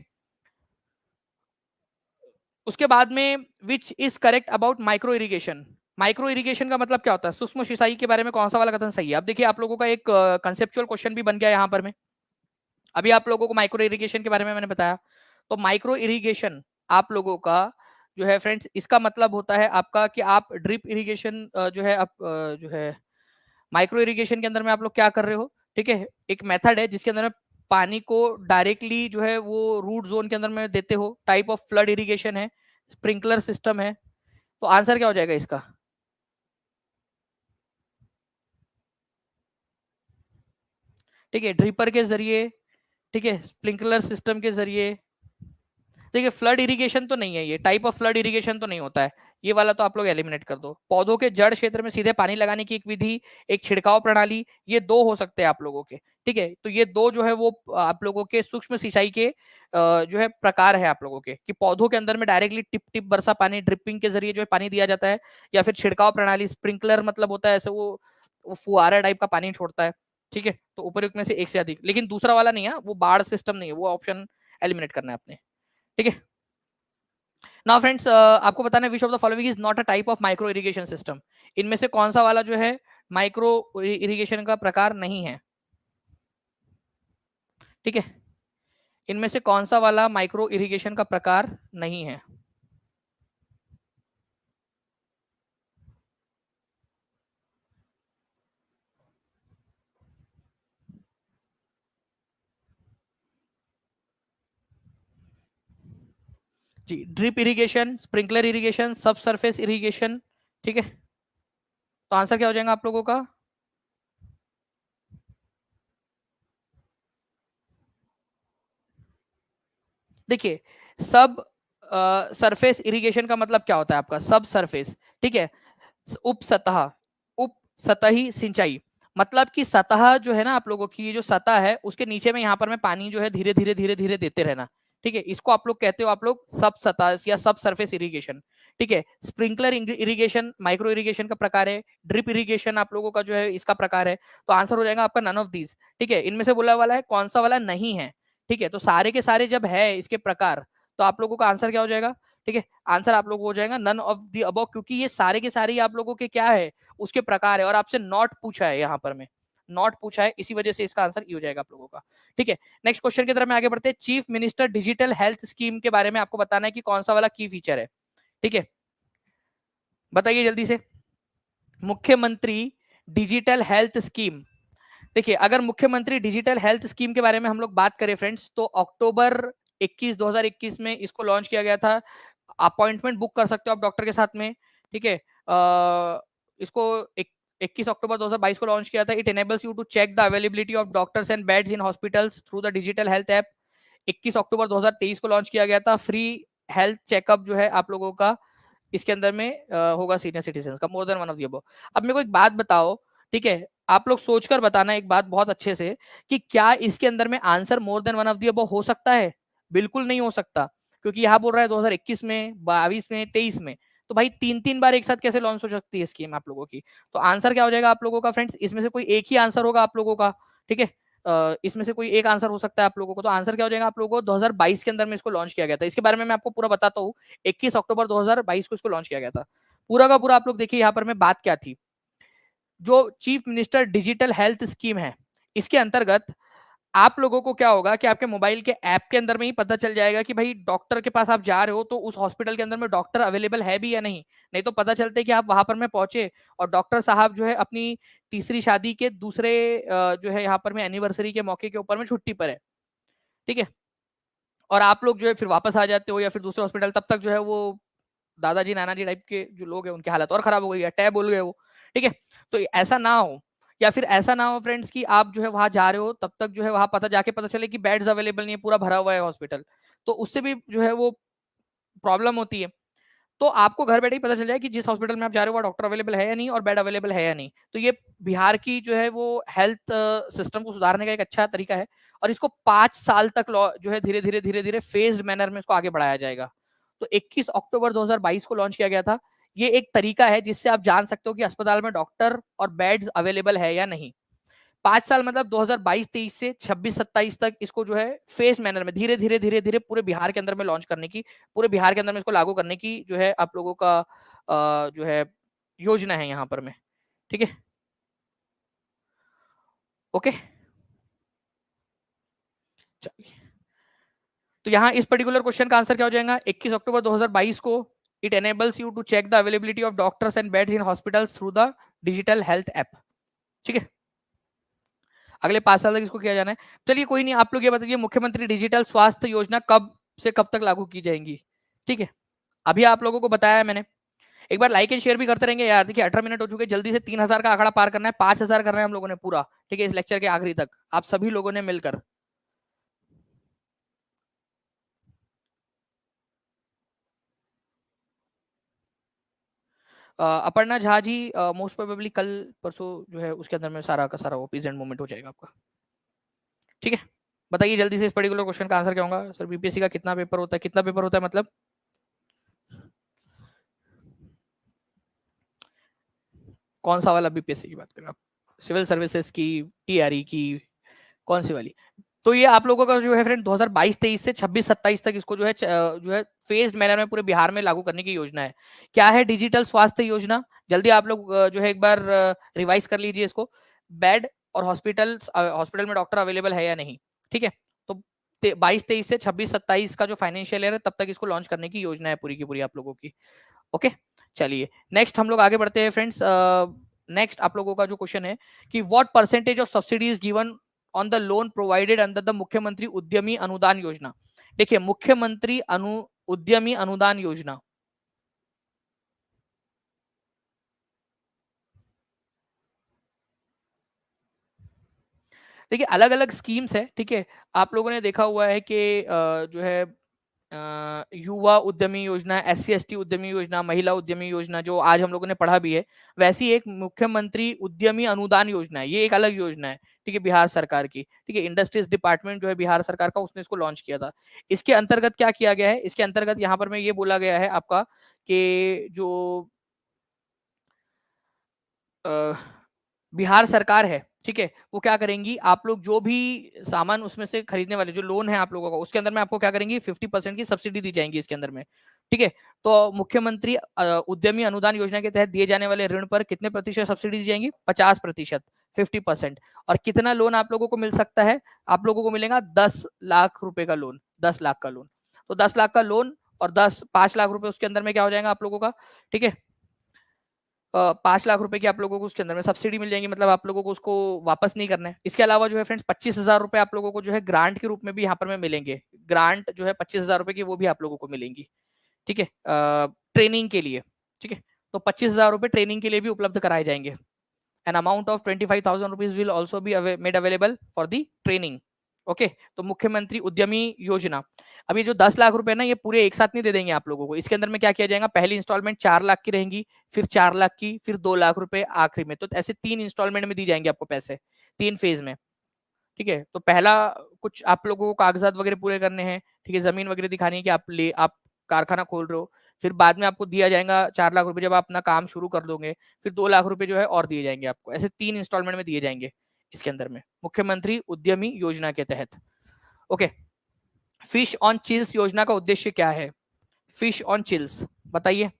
उसके बाद में which is correct about micro irrigation. Micro irrigation का मतलब क्या होता है, सूक्ष्म सिंचाई के बारे में कौन सा वाला कथन सही है? अब देखिए आप लोगों का एक कंसेप्चुअल क्वेश्चन भी बन गया यहाँ पर में। अभी आप लोगों को माइक्रो इरिगेशन के बारे में मैंने बताया, तो माइक्रो इरिगेशन आप लोगों का जो है फ्रेंड्स, इसका मतलब होता है आपका कि आप ड्रिप इरिगेशन जो है आप जो है माइक्रो इरिगेशन के अंदर में आप लोग क्या कर रहे हो। ठीक है, एक मेथड है जिसके अंदर में पानी को डायरेक्टली जो है वो रूट जोन के अंदर में देते हो, टाइप ऑफ फ्लड इरिगेशन है, स्प्रिंकलर सिस्टम है। तो आंसर क्या हो जाएगा इसका? ठीक है, ड्रिपर के जरिए, ठीक है, स्प्रिंकलर सिस्टम के जरिए। देखिए फ्लड इरिगेशन तो नहीं है, ये टाइप ऑफ फ्लड इरिगेशन तो नहीं होता है, ये वाला तो आप लोग एलिमिनेट कर दो। पौधों के जड़ क्षेत्र में सीधे पानी लगाने की एक विधि, एक छिड़काव प्रणाली, ये दो हो सकते हैं आप लोगों के। ठीक है, तो ये दो जो है वो आप लोगों के सूक्ष्म सिंचाई के जो है प्रकार है आप लोगों के, कि पौधों के अंदर में डायरेक्टली टिप टिप बरसा पानी ड्रिपिंग के जरिए जो है पानी दिया जाता है, या फिर छिड़काव प्रणाली, स्प्रिंकलर मतलब होता है ऐसे वो फुहारा टाइप का पानी छोड़ता है। ठीक है, तो उपयुक्त में से एक से अधिक, लेकिन दूसरा वाला नहीं है, वो बाढ़ सिस्टम नहीं है, वो ऑप्शन एलिमिनेट करना है आपने। ठीक है, नाउ फ्रेंड्स आपको बताना है which of the following is not a type of micro irrigation system. इनमें से कौन सा वाला जो है माइक्रो इरिगेशन का प्रकार नहीं है? ठीक है, इनमें से कौन सा वाला माइक्रो इरिगेशन का प्रकार नहीं है? जी, ड्रिप इरिगेशन, स्प्रिंकलर इरिगेशन, सब सरफेस इरिगेशन। ठीक है, तो आंसर क्या हो जाएगा आप लोगों का? देखिए, सब सरफेस इरिगेशन का मतलब क्या होता है आपका, सब सरफेस। ठीक है, उप सतह, उप सतही सिंचाई, मतलब कि सतह जो है ना आप लोगों की, जो सतह है उसके नीचे में यहाँ पर में पानी जो है धीरे धीरे धीरे धीरे देते रहना। ठीक है, इसको आप लोग कहते हो आप लोग सब सतह या सब सरफेस इरिगेशन। ठीक है। स्प्रिंकलर इरिगेशन माइक्रो इरिगेशन का प्रकार है, ड्रिप इरिगेशन आप लोगों का जो है इसका प्रकार है। तो आंसर हो जाएगा आपका नन ऑफ दीज। ठीक है, इनमें से बोला वाला है कौन सा वाला नहीं है। ठीक है, तो सारे के सारे जब है इसके प्रकार, तो आप लोगों का आंसर क्या हो जाएगा? ठीक है, आंसर आप लोगों को हो जाएगा नन ऑफ दी अबव, क्योंकि ये सारे के सारे आप लोगों के क्या है, उसके प्रकार है, और आपसे नॉट पूछा है, यहाँ पर में नॉट पूछा है, इसी वजह से इसका आंसर ये हो जाएगा आप लोगों का। ठीक है, नेक्स्ट क्वेश्चन की तरफ में आगे बढ़ते हैं। Chief minister digital health scheme के बारे में आपको बताना है कि कौन सा वाला की फीचर है। ठीक है, बताइए जल्दी से। मुख्यमंत्री डिजिटल हेल्थ स्कीम। देखिए, अगर मुख्यमंत्री डिजिटल हेल्थ स्कीम के बारे में हम लोग बात करें फ्रेंड्स, तो अक्टूबर 2021 में इसको लॉन्च किया गया था। अपॉइंटमेंट बुक कर सकते हो आप डॉक्टर के साथ में। ठीक है, इसको 21 अक्टूबर 2022 को लॉन्च किया था। It enables you to check the availability of doctors and beds in hospitals through the digital health app. 21 अक्टूबर 2023 को लॉन्च किया गया था। फ्री हेल्थ चेकअप जो है आप लोगों का इसके अंदर में होगा सीनियर सिटीजन का, मोर than one of the above. अब मेरे को एक बात बताओ, ठीक है, आप लोग सोचकर बताना एक बात बहुत अच्छे से, कि क्या इसके अंदर में answer more than one of the above हो सकता है? बिल्कुल नहीं हो सकता, क्योंकि यहाँ बोल रहा है 2021 में, 22 में, 23 में। तो भाई तीन तीन बार एक साथ कैसे लॉन्च हो सकती है स्कीम आप लोगों की? तो आंसर क्या हो जाएगा आप लोगों का फ्रेंड्स? इसमें से कोई एक ही आंसर होगा आप लोगों का। ठीक है, इसमें से कोई एक आंसर हो सकता है आप लोगों को। तो आंसर क्या हो जाएगा आप लोगों को? 2022 के अंदर में इसको लॉन्च किया गया था। इसके बारे में मैं आपको पूरा बताता हूँ। 21 अक्टूबर 2022 को इसको लॉन्च किया गया था। पूरा का पूरा आप लोग देखिए यहाँ पर मैं बात क्या थी। जो chief minister digital health scheme है, इसके अंतर्गत आप लोगों को क्या होगा कि आपके मोबाइल के ऐप के अंदर में ही पता चल जाएगा कि भाई डॉक्टर के पास आप जा रहे हो तो उस हॉस्पिटल के अंदर में डॉक्टर अवेलेबल है भी या नहीं। नहीं तो पता चलते कि आप वहां पर में पहुंचे और डॉक्टर साहब जो है अपनी तीसरी शादी के दूसरे जो है यहाँ पर में एनिवर्सरी के मौके के ऊपर में छुट्टी पर है। ठीक है, और आप लोग जो है फिर वापस आ जाते हो या फिर दूसरे हॉस्पिटल, तब तक जो है वो दादाजी नानाजी टाइप के जो लोग हैं उनकी हालत और खराब हो गई है, टैब बोल गए वो। ठीक है, तो ऐसा ना हो, या फिर ऐसा ना हो फ्रेंड्स कि आप जो है वहां जा रहे हो, तब तक जो है वहां पता चले कि बेड्स अवेलेबल नहीं है, पूरा भरा हुआ है हॉस्पिटल। तो उससे भी जो है वो प्रॉब्लम होती है। तो आपको घर बैठे ही पता चल जाए कि जिस हॉस्पिटल में आप जा रहे हो वो डॉक्टर अवेलेबल है या नहीं, और बेड अवेलेबल है या नहीं। तो ये बिहार की जो है वो हेल्थ सिस्टम को सुधारने का एक अच्छा तरीका है। और इसको 5 साल तक जो है धीरे धीरे फेज्ड मैनर में इसको आगे बढ़ाया जाएगा। तो 21 अक्टूबर 2022 को लॉन्च किया गया था। ये एक तरीका है जिससे आप जान सकते हो कि अस्पताल में डॉक्टर और बेड्स अवेलेबल है या नहीं। 5 साल मतलब 2022-23 से 26-27 तक इसको जो है फेस मैनर में धीरे धीरे पूरे बिहार के अंदर में लॉन्च करने की, पूरे बिहार के अंदर में इसको लागू करने की जो है आप लोगों का जो है योजना है यहाँ पर में। ठीक है, ओके, चलिए। तो यहाँ इस पर्टिकुलर क्वेश्चन का आंसर क्या हो जाएगा? 21 अक्टूबर 2022 को it enables you to check the availability of doctors and beds in hospitals through the digital health app. ठीक है, अगले 5 साल तक इसको किया जाना है। चलिए कोई नहीं, आप लोग ये बताइए मुख्यमंत्री डिजिटल स्वास्थ्य योजना कब से कब तक लागू की जाएंगी? ठीक है, अभी आप लोगों को बताया है मैंने। एक बार लाइक एंड शेयर भी करते रहेंगे यार। देखिए 18 मिनट हो चुके हैं, जल्दी से 3000 का आंकड़ा पार करना है, 5000 करना है हम लोगों ने पूरा। ठीक है, इस लेक्चर के आखिरी तक आप सभी लोगों ने मिलकर। अपर्णा झा जी मोस्ट प्रोबेबली कल परसों जो है उसके अंदर में सारा का सारा वो प्रेजेंट मूवमेंट हो जाएगा आपका। ठीक है, बताइए जल्दी से इस पर्टिकुलर क्वेश्चन का आंसर क्या होगा? सर बीपीएससी का कितना पेपर होता है? कितना पेपर होता है मतलब? कौन सा वाला बीपीएससी की बात कर रहे हैं आप? सिविल सर्विसेज की, टीआरई की, कौन सी वाली? तो ये आप लोगों का जो है फ्रेंड 2022-23 से 26-27 तक इसको जो है फेज्ड मैनर में पूरे बिहार में लागू करने की योजना है। क्या है डिजिटल स्वास्थ्य योजना? जल्दी आप लोग जो है एक बार रिवाइज कर लीजिए इसको। बेड और हॉस्पिटल में डॉक्टर अवेलेबल है या नहीं। ठीक है, तो 22-23 से 26-27 का जो फाइनेंशियल ईयर है तब तक इसको लॉन्च करने की योजना है पूरी की पूरी आप लोगों की। ओके, चलिए नेक्स्ट हम लोग आगे बढ़ते हैं फ्रेंड्स। नेक्स्ट आप लोगों का जो क्वेश्चन है कि what percentage of subsidy is given on the loan provided under the मुख्यमंत्री उद्यमी अनुदान योजना? देखिए मुख्यमंत्री उद्यमी अनुदान योजना, देखिए अलग अलग स्कीम्स है। ठीक है, आप लोगों ने देखा हुआ है कि जो है युवा उद्यमी योजना, SC/ST उद्यमी योजना, महिला उद्यमी योजना जो आज हम लोगों ने पढ़ा भी है, वैसी एक मुख्यमंत्री उद्यमी अनुदान योजना है, ये एक अलग योजना है, ठीक है, बिहार सरकार की, ठीक है, इंडस्ट्रीज डिपार्टमेंट जो है बिहार सरकार का, उसने इसको लॉन्च किया था। इसके अंतर्गत क्या किया गया है, इसके अंतर्गत यहाँ पर में ये बोला गया है आपका कि जो बिहार सरकार है, ठीक है, वो क्या करेंगी, आप लोग जो भी सामान उसमें से खरीदने वाले जो लोन है आप लोगों का, उसके अंदर में आपको क्या करेंगी, 50% की सब्सिडी दी जाएंगी इसके अंदर में, ठीक है। तो मुख्यमंत्री उद्यमी अनुदान योजना के तहत दिए जाने वाले ऋण पर कितने प्रतिशत सब्सिडी दी जाएंगी, 50%, 50%। और कितना लोन आप लोगों को मिल सकता है, आप लोगों को मिलेगा 10 लाख रुपए का लोन, 10 लाख का लोन। तो 10 लाख का लोन और 5 लाख रुपए उसके अंदर में क्या हो जाएगा आप लोगों का, ठीक है, 5 लाख रुपए की आप लोगों को उसके अंदर में सब्सिडी मिल जाएगी, मतलब आप लोगों को उसको वापस नहीं करना है। इसके अलावा जो है फ्रेंड्स 25,000 रुपए आप लोगों को जो है ग्रांट के रूप में भी यहाँ पर में मिलेंगे, ग्रांट जो है 25,000 रुपए की वो भी आप लोगों को मिलेंगी, ठीक है, ट्रेनिंग के लिए, ठीक है। तो 25,000 रुपए ट्रेनिंग के लिए भी उपलब्ध कराए जाएंगे। An amount of 25,000 rupees will also be made available for the training. Okay, तो मुख्यमंत्री उद्यमी योजना, अभी जो 10 लाख रुपए ना, ये पूरे एक साथ नहीं दे देंगे आप लोगों को, इसके अंदर में क्या किया जाएगा, पहली इंस्टॉलमेंट 4 लाख की रहेंगी, फिर 4 लाख की, फिर 2 लाख रुपए आखिरी में, तो ऐसे 3 इंस्टॉलमेंट में दी जाएंगे आपको पैसे, 3 फेज में, ठीक है। तो पहला कुछ आप लोगों को कागजात वगैरह पूरे करने हैं, ठीक है, जमीन वगैरह दिखानी है कि आप कारखाना खोल रहे हो, फिर बाद में आपको दिया जाएगा 4 लाख रुपए जब आप अपना काम शुरू कर दोगे, फिर 2 लाख रुपए जो है और दिए जाएंगे आपको, ऐसे 3 इंस्टॉलमेंट में दिए जाएंगे इसके अंदर में, मुख्यमंत्री उद्यमी योजना के तहत। ओके, फिश ऑन चिल्स योजना का उद्देश्य क्या है, फिश ऑन चिल्स बताइए।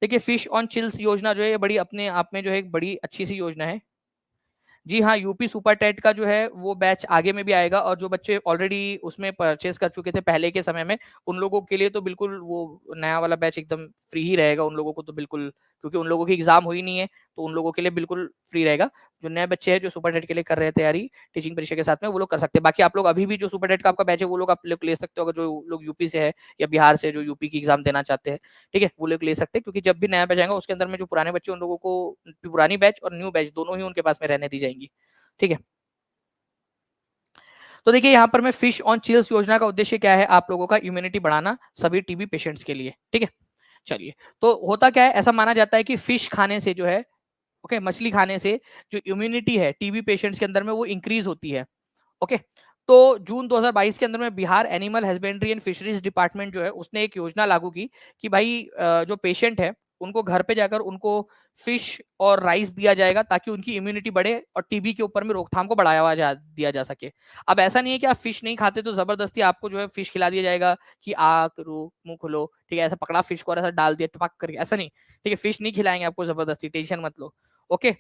देखिए, फिश ऑन चिल्स योजना जो है ये बड़ी अपने आप में जो है एक बड़ी अच्छी सी योजना है। जी हाँ, यूपी सुपर टेट का जो है वो बैच आगे में भी आएगा, और जो बच्चे ऑलरेडी उसमें परचेज कर चुके थे पहले के समय में, उन लोगों के लिए तो बिल्कुल वो नया वाला बैच एकदम फ्री ही रहेगा उन लोगों को, तो बिल्कुल, क्योंकि उन लोगों की एग्जाम हुई नहीं है, तो उन लोगों के लिए बिल्कुल फ्री रहेगा। जो नए बच्चे हैं जो सुपर टेट के लिए कर रहे हैं तैयारी टीचिंग परीक्षा के साथ में, वो लोग कर सकते हैं। बाकी आप लोग अभी भी जो सुपर टेट का आपका बैच है वो लोग आप लोग ले सकते हो, अगर जो लोग यूपी से है या बिहार से जो यूपी की एग्जाम देना चाहते हैं, ठीक है, वो लोग ले सकते हैं, क्योंकि जब भी नया बैच आएगा उसके अंदर में जो पुराने बच्चे उन लोगों को पुरानी बैच और न्यू बैच दोनों ही उनके पास में रहने दी जाएंगी, ठीक है। तो देखिए यहाँ पर मैं फिश ऑन चिल्स योजना का उद्देश्य क्या है, आप लोगों का इम्यूनिटी बढ़ाना सभी टीबी पेशेंट्स के लिए, ठीक है। चलिए, तो होता क्या है, ऐसा माना जाता है कि फिश खाने से जो है, ओके, मछली खाने से जो इम्यूनिटी है टीबी पेशेंट्स के अंदर में वो इंक्रीज होती है। ओके, तो जून 2022 के अंदर में Bihar animal husbandry and fisheries department जो है उसने एक योजना लागू की कि भाई जो पेशेंट है उनको घर पे जाकर उनको फिश और राइस दिया जाएगा, ताकि उनकी इम्यूनिटी बढ़े और टीबी के ऊपर में रोकथाम को दिया जा सके। अब ऐसा नहीं है कि आप फिश नहीं खाते तो जबरदस्ती आपको जो है फिश खिला दिया जाएगा कि आ करो मुंह खोलो, ठीक है, ऐसा पकड़ा फिश को और ऐसा डाल दिया टपक करके, ऐसा नहीं, ठीक है, फिश नहीं खिलाएंगे आपको जबरदस्ती, टेंशन मत लो। ओके,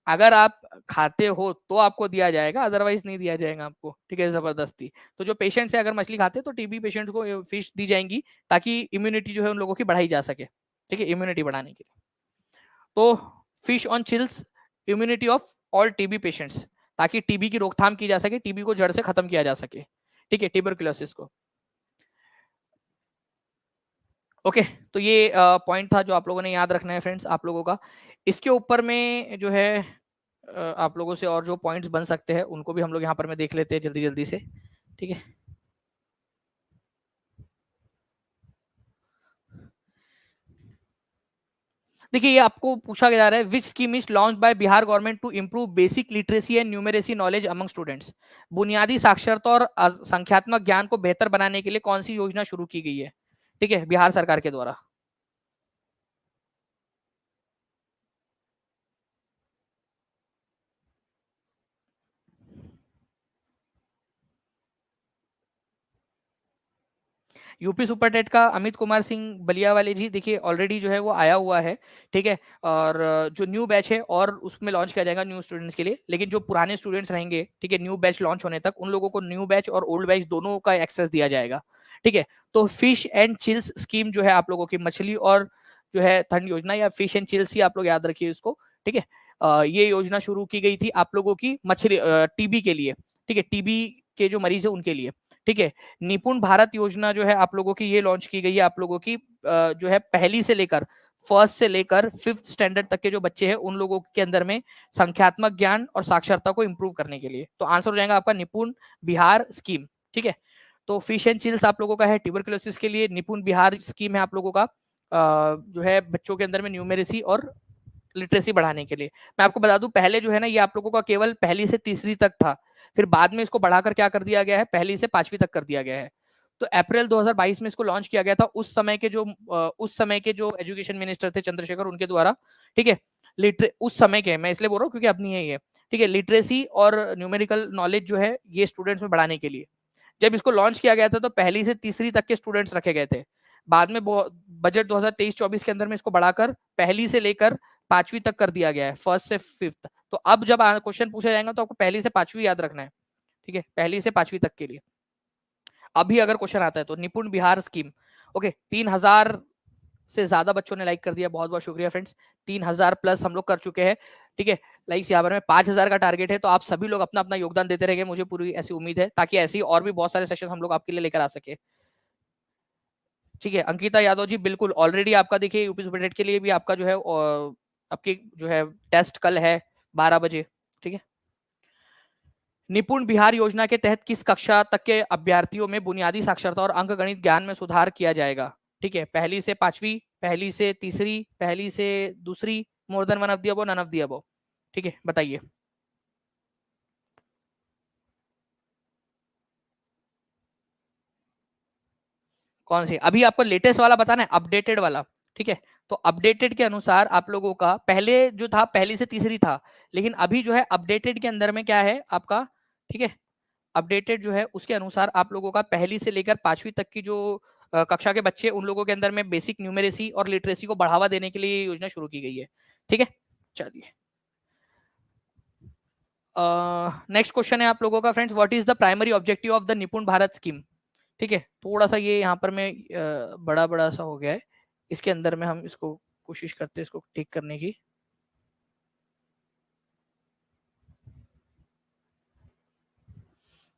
अगर आप खाते हो तो आपको दिया जाएगा, अदरवाइज नहीं दिया जाएगा आपको, ठीक है, जबरदस्ती। तो जो पेशेंट्स है अगर मछली खाते हैं तो टीबी पेशेंट्स को फिश दी जाएंगी, ताकि इम्यूनिटी जो है उन लोगों की बढ़ाई जा सके, ठीक है, इम्यूनिटी बढ़ाने के लिए। तो fish on chills immunity of all TB patients, ताकि टीबी की रोकथाम की जा सके, टीबी को जड़ से खत्म किया जा सके, ठीक है, ट्यूबरकुलोसिस को। ओके, तो ये पॉइंट था जो आप लोगों ने याद रखना है फ्रेंड्स आप लोगों का। इसके ऊपर में जो है आप लोगों से और जो पॉइंट्स बन सकते हैं उनको भी हम लोग यहाँ पर में देख लेते हैं जल्दी जल्दी से, ठीक है। देखिए, ये आपको पूछा जा रहा है, which scheme is launch by Bihar government to improve basic literacy and numeracy knowledge among students. बुनियादी साक्षरता और संख्यात्मक ज्ञान को बेहतर बनाने के लिए कौन सी योजना शुरू की गई है, ठीक है, बिहार सरकार के द्वारा। यूपी सुपर टेट का अमित कुमार सिंह बलिया वाले जी, देखिए ऑलरेडी जो है वो आया हुआ है, ठीक है, और जो न्यू बैच है और उसमें लॉन्च किया जाएगा न्यू स्टूडेंट्स के लिए, लेकिन जो पुराने स्टूडेंट्स रहेंगे, ठीक है, न्यू बैच लॉन्च होने तक उन लोगों को न्यू बैच और ओल्ड बैच दोनों का एक्सेस दिया जाएगा, ठीक है। तो फिश एंड चिल्स स्कीम जो है आप लोगों की मछली और जो है ठंड योजना, या फिश एंड चिल्स ही आप लोग याद रखिए इसको, ठीक है। ये योजना शुरू की गई थी आप लोगों की मछली टीबी के लिए, ठीक है, टीबी के जो मरीज है उनके लिए, ठीक है। निपुण भारत योजना जो है आप लोगों की ये लॉन्च की गई है आप लोगों की जो है पहली से लेकर फर्स्ट से लेकर 5th स्टैंडर्ड तक के जो बच्चे हैं उन लोगों के अंदर में संख्यात्मक ज्ञान और साक्षरता को इंप्रूव करने के लिए। तो आंसर हो जाएगा आपका निपुण बिहार स्कीम, ठीक है। तो फिश एंड चिल्स आप लोगों का है ट्यूबरकुलोसिस के लिए, निपुण बिहार स्कीम है आप लोगों का जो है बच्चों के अंदर में न्यूमेरेसी और लिटरेसी बढ़ाने के लिए। मैं आपको बता दूं पहले जो है ना ये आप लोगों का केवल पहली से तीसरी तक था, फिर बाद में इसको बढ़ाकर क्या कर दिया गया है, पहली से पांचवी तक कर दिया गया है। तो अप्रैल 2022 में इसको लॉन्च किया गया था, उस समय के जो एजुकेशन मिनिस्टर थे चंद्रशेखर, उनके द्वारा। ठीक है, उस समय के मैं इसलिए बोल रहा हूँ क्योंकि अब नहीं है ये। ठीक है, लिटरेसी और न्यूमेरिकल नॉलेज जो है ये स्टूडेंट्स में बढ़ाने के लिए जब इसको लॉन्च किया गया था तो पहली से तीसरी तक के स्टूडेंट्स रखे गए थे। बाद में बजट 2023-24 के अंदर में इसको बढ़ाकर पहली से लेकर पांचवी तक कर दिया गया है, फर्स्ट से फिफ्थ। तो अब जब क्वेश्चन पूछा जाएगा तो आपको पहली से पांचवी याद रखना है। ठीक है, पहली से पांचवी तक के लिए अभी अगर क्वेश्चन आता है तो निपुण बिहार स्कीम। ओके, 3000 से ज्यादा बच्चों ने लाइक कर दिया, बहुत बहुत शुक्रिया फ्रेंड्स। 3000 प्लस हम लोग कर चुके हैं। ठीक है, लाइक्स यहाँ पर में 5000 का टारगेट है, तो आप सभी लोग अपना अपना योगदान देते रहेंगे, मुझे पूरी ऐसी उम्मीद है, ताकि ऐसी और भी बहुत सारे सेशन हम लोग आपके लिए लेकर आ सके। ठीक है, अंकिता यादव जी बिल्कुल, ऑलरेडी आपका देखिए यूपी सुपरटेट के लिए भी आपका जो है आपकी जो है टेस्ट कल है 12 बजे। ठीक है, निपुण बिहार योजना के तहत किस कक्षा तक के अभ्यर्थियों में बुनियादी साक्षरता और अंकगणित ज्ञान में सुधार किया जाएगा? ठीक है, पहली से पांचवी, पहली से तीसरी, पहली से दूसरी, more than one of the above, none of the above. ठीक है, बताइए। कौन सी? अभी आपको लेटेस्ट वाला बताना है, अपडेटेड वाला? ठीक है, तो अपडेटेड के अनुसार आप लोगों का पहले जो था पहली से तीसरी था, लेकिन अभी जो है अपडेटेड के अंदर में क्या है आपका? ठीक है, अपडेटेड जो है उसके अनुसार आप लोगों का पहली से लेकर पांचवी तक की जो कक्षा के बच्चे, उन लोगों के अंदर में बेसिक न्यूमेरेसी और लिटरेसी को बढ़ावा देने के लिए ये योजना शुरू की गई है। ठीक है, चलिए नेक्स्ट क्वेश्चन है आप लोगों का friends, what is the primary objective of the निपुण भारत स्कीम? ठीक है, थोड़ा सा ये यहाँ पर में बड़ा बड़ा सा हो गया है, इसके अंदर में हम इसको कोशिश करते हैं इसको ठीक करने की।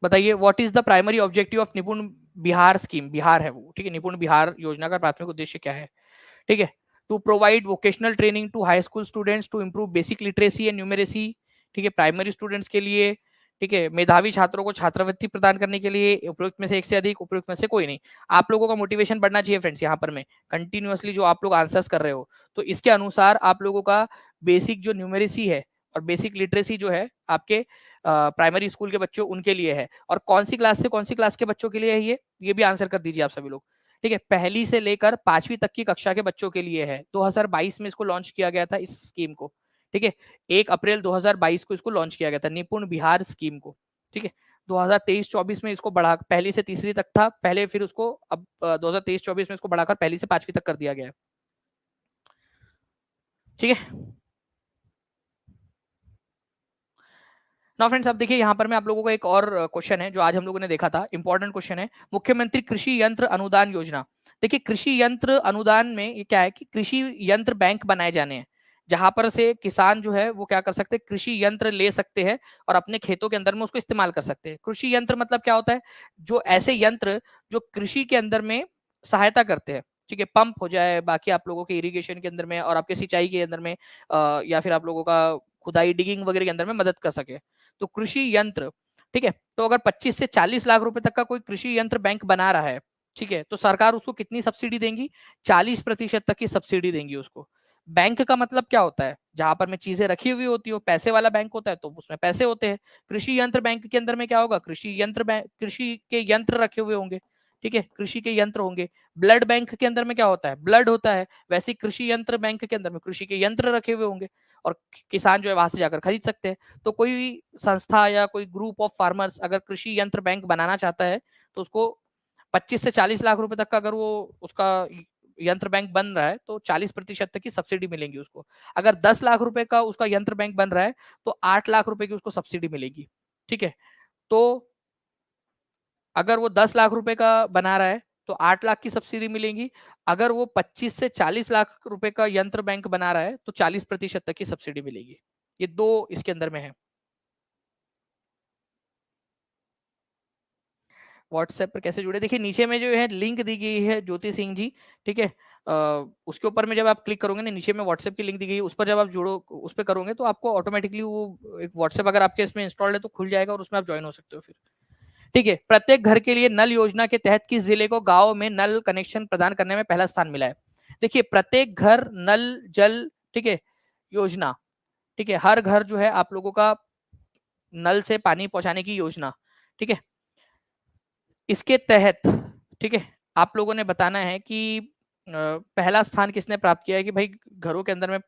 बताइए, what is the primary objective of निपुण बिहार स्कीम? बिहार है वो। ठीक है, निपुण बिहार योजना का प्राथमिक उद्देश्य क्या है? ठीक है, to provide vocational training to high school students to improve basic literacy and numeracy. ठीक है, प्राइमरी स्टूडेंट्स के लिए। ठीक है, मेधावी छात्रों को छात्रवृत्ति प्रदान करने के लिए, उपयुक्त में से एक से अधिक, उपयुक्त में से कोई नहीं। आप लोगों का मोटिवेशन बढ़ना चाहिए फ्रेंड्स, यहाँ पर में कंटिन्यूअसली जो आप लोग आंसर्स कर रहे हो, तो इसके अनुसार आप लोगों का बेसिक जो न्यूमेरेसी है और बेसिक लिटरेसी जो है आपके प्राइमरी स्कूल के बच्चों उनके लिए है। और कौन सी क्लास से कौन सी क्लास के बच्चों के लिए है ये भी आंसर कर दीजिए आप सभी लोग। ठीक है, पहली से लेकर पांचवी तक की कक्षा के बच्चों के लिए है। 2022 में इसको लॉन्च किया गया था इस स्कीम को। ठीक है, 1 अप्रैल 2022 को इसको लॉन्च किया गया था निपुण बिहार स्कीम को। ठीक है, 2023-24 में इसको बढ़ा पहली से तीसरी तक था पहले, फिर उसको अब 2023-24 में इसको बढ़ाकर पहली से पांचवी तक कर दिया गया है। ठीक है, ना फ्रेंड्स अब देखिए यहाँ पर मैं आप लोगों को एक और क्वेश्चन है जो आज हम लोगों ने देखा था, इंपॉर्टेंट क्वेश्चन है। मुख्यमंत्री कृषि यंत्र अनुदान योजना। देखिए, कृषि यंत्र अनुदान में ये क्या है कि कृषि यंत्र बैंक बनाए जाने हैं, जहां पर से किसान जो है वो क्या कर सकते हैं, कृषि यंत्र ले सकते हैं और अपने खेतों के अंदर में उसको इस्तेमाल कर सकते हैं। कृषि यंत्र मतलब क्या होता है? जो ऐसे यंत्र जो कृषि के अंदर में सहायता करते हैं। ठीक है, पंप हो जाए, बाकी आप लोगों के इरिगेशन के अंदर में और आपके सिंचाई के अंदर में या फिर आप लोगों का खुदाई डिगिंग वगैरह के अंदर में मदद कर सके, तो कृषि यंत्र। ठीक है, तो अगर 25 से 40 लाख रुपए तक का कोई कृषि यंत्र बैंक बना रहा है, ठीक है, तो सरकार उसको कितनी सब्सिडी देंगी? 40% तक की सब्सिडी देंगी उसको। बैंक का मतलब क्या होता है? जहां पर में चीजें रखी हुई होती हो, पैसे वाला बैंक होता है, तो उसमें पैसे होते हैं। कृषि यंत्र बैंक के अंदर में क्या होगा? कृषि यंत्र बैंक, कृषि के यंत्र रखे हुए होंगे। ठीक है, कृषि के यंत्र होंगे। ब्लड बैंक के अंदर में क्या होता है? ब्लड होता है। वैसे कृषि यंत्र बैंक के अंदर में कृषि के यंत्र रखे हुए होंगे और किसान जो है वहां से जाकर खरीद सकते हैं। तो कोई संस्था या कोई ग्रुप ऑफ फार्मर्स अगर कृषि यंत्र बैंक बनाना चाहता है तो उसको 25 से 40 लाख रुपए तक का अगर वो उसका यंत्र बैंक बन रहा है तो 40% तक की सब्सिडी मिलेगी उसको। अगर 10 लाख रुपए का उसका यंत्र बैंक बन रहा है तो 8 लाख रुपए की उसको सब्सिडी मिलेगी। ठीक है, तो अगर वो 10 लाख रुपए का बना रहा है तो 8 लाख की सब्सिडी मिलेगी। अगर वो 25 से 40 लाख रुपए का यंत्र बैंक बना रहा है तो 40% तक की सब्सिडी मिलेगी। ये दो इसके अंदर में है। व्हाट्सएप पर कैसे जुड़े? देखिए नीचे में जो है लिंक दी गई है ज्योति सिंह जी। ठीक है, उसके ऊपर में जब आप क्लिक करोगे ना, नीचे में व्हाट्सएप की लिंक दी गई है, उस पर जब आप जुड़ो, उस पर करोगे तो आपको ऑटोमेटिकली वो एक व्हाट्सएप अगर आपके इसमें इंस्टॉल्ड है तो खुल जाएगा और उसमें आप ज्वाइन हो सकते हो फिर। ठीक है। प्रत्येक घर के लिए नल योजना के तहत किस जिले को गांव में नल कनेक्शन प्रदान करने में पहला स्थान मिला है? देखिए, प्रत्येक घर नल जल, ठीक है, योजना, ठीक है, हर घर जो है आप लोगों का नल से पानी पहुंचाने की योजना, ठीक है, इसके तहत, ठीक है, आप लोगों ने बताना है कि पहला स्थान किसने प्राप्त किया है कि भाई घरों के अंदर में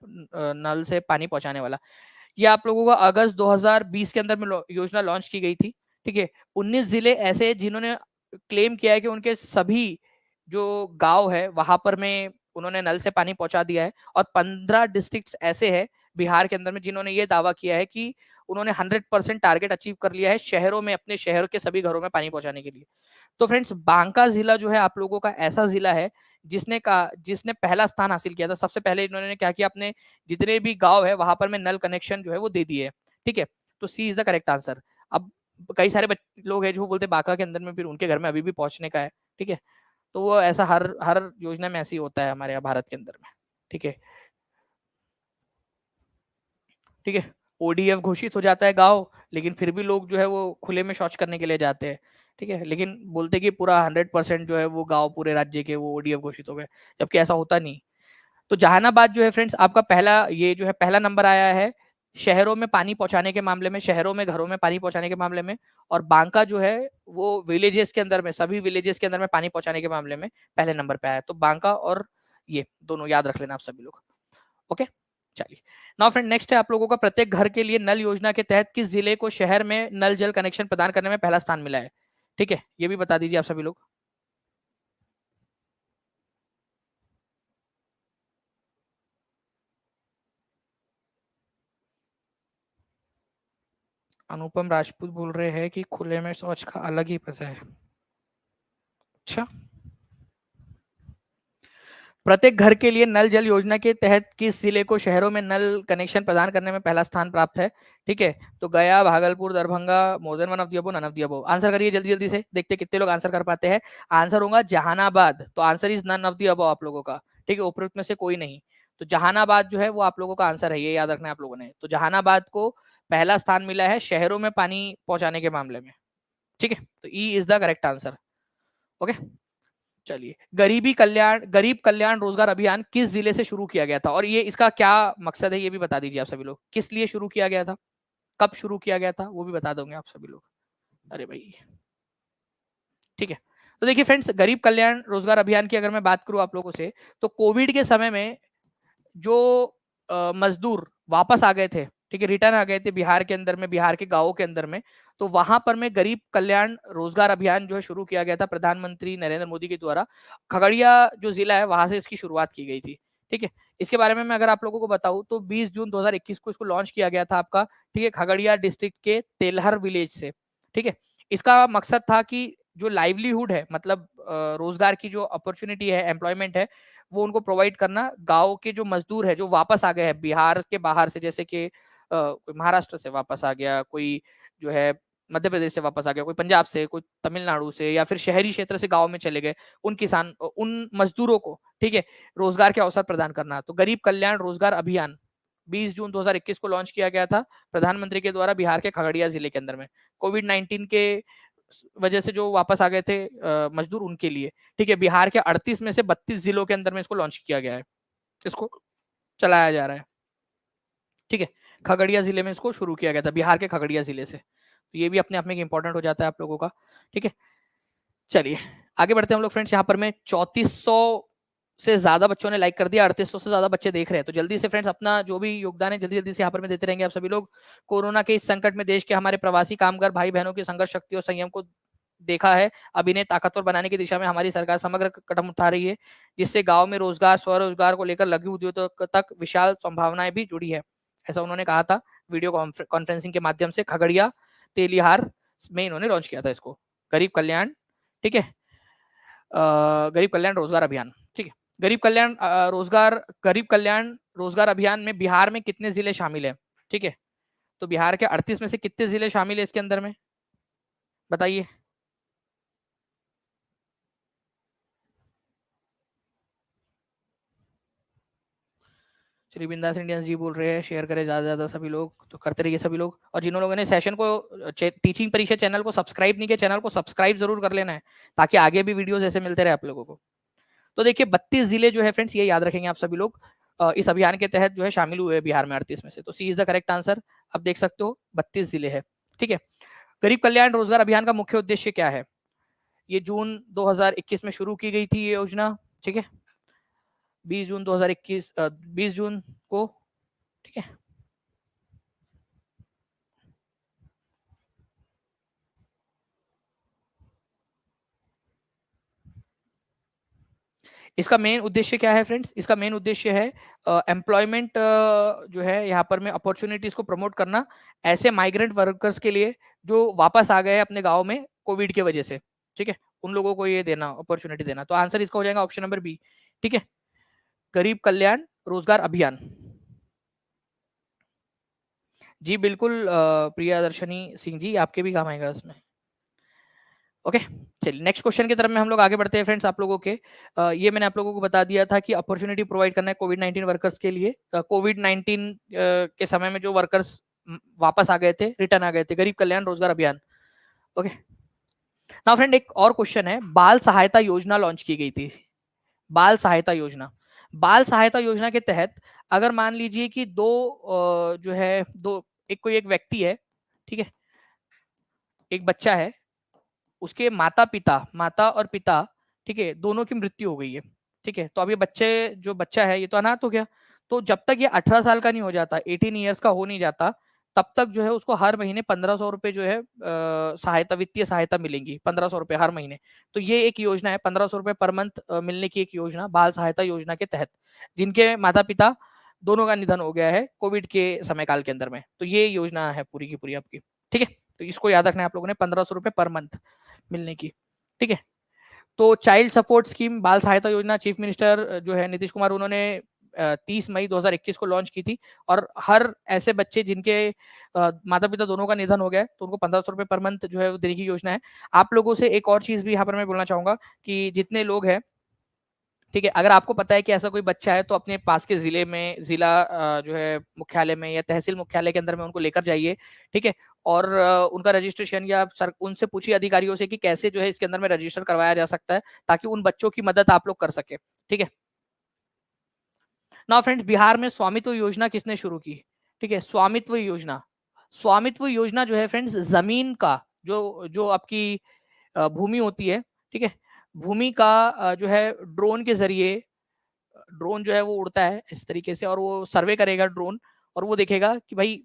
नल से पानी पहुंचाने वाला। ये आप लोगों को अगस्त 2020 के अंदर में योजना लॉन्च की गई थी। ठीक है। 19 जिले ऐसे जिन्होंने क्लेम किया है कि उनके सभी जो गांव है वहां पर में उन्होंने नल से पानी पहुंचा दिया है, और 15 डिस्ट्रिक्ट ऐसे हैं बिहार के अंदर में जिन्होंने ये दावा किया है कि उन्होंने 100% टारगेट अचीव कर लिया है शहरों में, अपने शहर के सभी घरों में पानी पहुंचाने के लिए। तो फ्रेंड्स, बांका जिला जो है आप लोगों का ऐसा जिला है जिसने पहला स्थान हासिल किया था। सबसे पहले इन्होंने क्या किया, अपने जितने भी गांव है वहां पर में नल कनेक्शन जो है वो दे दिए। ठीक है। तो सी इज द करेक्ट आंसर। अब कई सारे लोग हैं जो बोलते हैं बांका के अंदर में फिर उनके घर में अभी भी पहुंचने का है। ठीक है। तो वो ऐसा हर हर योजना में ऐसे ही होता है हमारे यहाँ भारत के अंदर में। ठीक है। ठीक है। ओडीएफ घोषित हो जाता है गांव, लेकिन फिर भी लोग जो है वो खुले में शौच करने के लिए जाते हैं। ठीक है। लेकिन बोलते कि पूरा 100% जो है वो गांव पूरे राज्य के वो ओडीएफ घोषित हो गए, जबकि ऐसा होता नहीं। तो जहानाबाद जो है फ्रेंड्स आपका पहला, ये जो है पहला नंबर आया है शहरों में पानी पहुंचाने के मामले में, शहरों में घरों में पानी पहुंचाने के मामले में। और बांका जो है वो विलेजेस के अंदर में, सभी विलेजेस के अंदर में पानी पहुंचाने के मामले में पहले नंबर पे आया। तो बांका और ये दोनों याद रख लेना आप सभी लोग। ओके। चलिए, नाउ फ्रेंड नेक्स्ट है आप लोगों का, प्रत्येक घर के लिए नल योजना के तहत किस जिले को शहर में नल जल कनेक्शन प्रदान करने में पहला स्थान मिला है? ठीक है, ये भी बता दीजिए आप सभी लोग। अनुपम राजपूत बोल रहे हैं कि खुले में शौच का अलग ही मजा है। अच्छा। प्रत्येक घर के लिए नल जल योजना के तहत किस जिले को शहरों में नल कनेक्शन प्रदान करने में पहला स्थान प्राप्त है? ठीक है। तो Gaya, Bhagalpur, Darbhanga, more than one of the above, none of the above. Answer करिए जल्दी जल्दी से, देखते कितने लोग आंसर कर पाते हैं। आंसर होगा जहानाबाद। तो answer is none of the above आप लोगों का। ठीक है, उपरोक्त में से कोई नहीं। तो जहानाबाद जो है वो आप लोगों का आंसर है, ये याद रखना है आप लोगों ने। तो जहानाबाद को पहला स्थान मिला है शहरों में पानी पहुंचाने के मामले में। ठीक है। तो E is the correct answer. Okay. चलिए, गरीब कल्याण रोजगार अभियान किस जिले से शुरू किया गया था, और ये इसका क्या मकसद है ये भी बता दीजिए आप सभी लोग। किस लिए शुरू किया गया था, कब शुरू किया गया था, वो भी बता दोगे आप सभी लोग। अरे भाई, ठीक है। तो देखिए फ्रेंड्स, गरीब कल्याण रोजगार अभियान की अगर मैं बात करूं आप लोगों से, तो कोविड के समय में जो मजदूर वापस आ गए थे, ठीक है, रिटर्न आ गए थे बिहार के अंदर में, बिहार के गांवों के अंदर में, तो वहां पर में गरीब कल्याण रोजगार अभियान जो है शुरू किया गया था प्रधानमंत्री नरेंद्र मोदी के द्वारा। खगड़िया जो जिला है वहां से इसकी शुरुआत की गई थी। ठीक है। इसके बारे में मैं अगर आप लोगों को बताऊं तो 20 जून 2021 को इसको लॉन्च किया गया था आपका, ठीक है, खगड़िया डिस्ट्रिक्ट के तेलहर विलेज से। ठीक है। इसका मकसद था कि जो लाइवलीहुड है, मतलब रोजगार की जो अपॉर्चुनिटी है, एम्प्लॉयमेंट है, वो उनको प्रोवाइड करना। गांव के जो मजदूर है जो वापस आ गए हैं बिहार के बाहर से, जैसे कि कोई महाराष्ट्र से वापस आ गया, कोई जो है मध्य प्रदेश से वापस आ गया, कोई पंजाब से, कोई तमिलनाडु से, या फिर शहरी क्षेत्र से गांव में चले गए, उन मजदूरों को, ठीक है, रोजगार के अवसर प्रदान करना। तो गरीब कल्याण रोजगार अभियान 20 जून 2021 को लॉन्च किया गया था प्रधानमंत्री के द्वारा बिहार के खगड़िया जिले के अंदर में, कोविड-19 के वजह से जो वापस आ गए थे मजदूर, उनके लिए। ठीक है। बिहार के 38 में से 32 जिलों के अंदर में इसको लॉन्च किया गया है, इसको चलाया जा रहा है। ठीक है। खगड़िया जिले में इसको शुरू किया गया था, बिहार के खगड़िया जिले से। तो ये भी अपने आप में इंपॉर्टेंट हो जाता है आप लोगों का। ठीक है। चलिए, आगे बढ़ते हैं हम लोग फ्रेंड्स। यहाँ पर में 3400 से ज्यादा बच्चों ने लाइक कर दिया, 3800 से ज्यादा बच्चे देख रहे हैं। तो जल्दी से फ्रेंड्स अपना जो भी योगदान है जल्दी जल्दी से यहाँ पर में देते रहेंगे आप सभी लोग। कोरोना के इस संकट में देश के हमारे प्रवासी कामगार भाई बहनों की संघर्ष शक्ति और संयम को देखा है। अब इन्हें ताकतवर बनाने की दिशा में हमारी सरकार समग्र कदम उठा रही है, जिससे गांव में रोजगार, स्वरोजगार को लेकर लघु उद्योगों तक विशाल संभावनाएं भी जुड़ी है। ऐसा उन्होंने कहा था वीडियो कॉन्फ्रेंसिंग के माध्यम से। खगड़िया तेलिहार में इन्होंने लॉन्च किया था इसको, गरीब कल्याण, ठीक है, गरीब कल्याण रोजगार अभियान। ठीक है। गरीब कल्याण रोजगार अभियान में बिहार में कितने जिले शामिल है? ठीक है। तो बिहार के 38 में से कितने जिले शामिल है इसके अंदर में, बताइए। चलिए बिंदास इंडियंस जी बोल रहे हैं शेयर करें ज़्यादा से ज़्यादा सभी लोग, तो करते रहिए सभी लोग। और जिन लोगों ने सेशन को टीचिंग परीक्षा चैनल को सब्सक्राइब नहीं किया, चैनल को सब्सक्राइब जरूर कर लेना है ताकि आगे भी वीडियोस ऐसे मिलते रहे आप लोगों को। तो देखिए 32 जिले जो है फ्रेंड्स, ये याद रखेंगे आप सभी लोग, इस अभियान के तहत जो है शामिल हुए बिहार में 38 में से। तो सी इज द करेक्ट आंसर। आप देख सकते हो 32 जिले है। ठीक है। गरीब कल्याण रोजगार अभियान का मुख्य उद्देश्य क्या है? ये जून 2021 में शुरू की गई थी ये योजना। ठीक है, 20 जून 2021, 20 जून को। ठीक है, इसका मेन उद्देश्य क्या है फ्रेंड्स? इसका मेन उद्देश्य है एम्प्लॉयमेंट जो है यहाँ पर में अपॉर्चुनिटीज को प्रमोट करना ऐसे माइग्रेंट वर्कर्स के लिए जो वापस आ गए हैं अपने गांव में कोविड की वजह से। ठीक है, उन लोगों को ये देना, अपॉर्चुनिटी देना। तो आंसर इसका हो जाएगा ऑप्शन नंबर बी। ठीक है, गरीब कल्याण रोजगार अभियान। जी बिल्कुल प्रियदर्शनी सिंह जी, आपके भी काम आएगा उसमें। ओके, चलिए नेक्स्ट क्वेश्चन की तरफ में हम लोग आगे बढ़ते हैं फ्रेंड्स। आप लोगों के ये मैंने आप लोगों को बता दिया था कि अपॉर्चुनिटी प्रोवाइड करना है कोविड 19 वर्कर्स के लिए। कोविड 19 के समय में जो वर्कर्स वापस आ गए थे, रिटर्न आ गए थे, गरीब कल्याण रोजगार अभियान। ओके, नाउ फ्रेंड एक और क्वेश्चन है, बाल सहायता योजना लॉन्च की गई थी। बाल सहायता योजना, बाल सहायता योजना के तहत अगर मान लीजिए कि दो जो है दो, एक कोई एक व्यक्ति है, ठीक है, एक बच्चा है, उसके माता पिता, माता और पिता, ठीक है, दोनों की मृत्यु हो गई है। ठीक है, तो अब ये बच्चे, जो बच्चा है ये तो अनाथ हो गया। तो जब तक ये 18 साल का नहीं हो जाता, 18 ईयर्स का हो नहीं जाता, तब तक जो है उसको हर महीने 1500 रुपए जो है सहायता, वित्तीय सहायता मिलेंगी, 1500 रुपए हर महीने। तो ये एक योजना है, 1500 रुपए पर मंथ मिलने की एक योजना, बाल सहायता योजना के तहत, जिनके माता पिता दोनों का निधन हो गया है कोविड के समय काल के अंदर में। तो ये योजना है पूरी की पूरी आपकी। ठीक है, तो इसको याद रखना है आप लोगों ने, 1500 रुपए पर मंथ मिलने की। ठीक है, तो चाइल्ड सपोर्ट स्कीम, बाल सहायता योजना, चीफ मिनिस्टर जो है नीतीश कुमार, उन्होंने 30 मई 2021 को लॉन्च की थी। और हर ऐसे बच्चे जिनके माता पिता दोनों का निधन हो गया है, तो उनको 1500 रुपए पर मंथ जो है वो देने की योजना है। आप लोगों से एक और चीज भी यहाँ पर मैं बोलना चाहूंगा कि जितने लोग हैं, ठीक है, अगर आपको पता है कि ऐसा कोई बच्चा है, तो अपने पास के जिले में, जिला जो है मुख्यालय में या तहसील मुख्यालय के अंदर में उनको लेकर जाइए। ठीक है, और उनका रजिस्ट्रेशन या सर उनसे पूछिए अधिकारियों से कि कैसे जो है इसके अंदर में रजिस्टर करवाया जा सकता है, ताकि उन बच्चों की मदद आप लोग कर सके। ठीक है, नाउ फ्रेंड्स बिहार में स्वामित्व योजना किसने शुरू की? ठीक है, स्वामित्व योजना, स्वामित्व योजना जो है फ्रेंड्स, जमीन का, जो जो आपकी भूमि होती है, ठीक है, भूमि का जो है ड्रोन के जरिए, ड्रोन जो है वो उड़ता है इस तरीके से, और वो सर्वे करेगा ड्रोन, और वो देखेगा कि भाई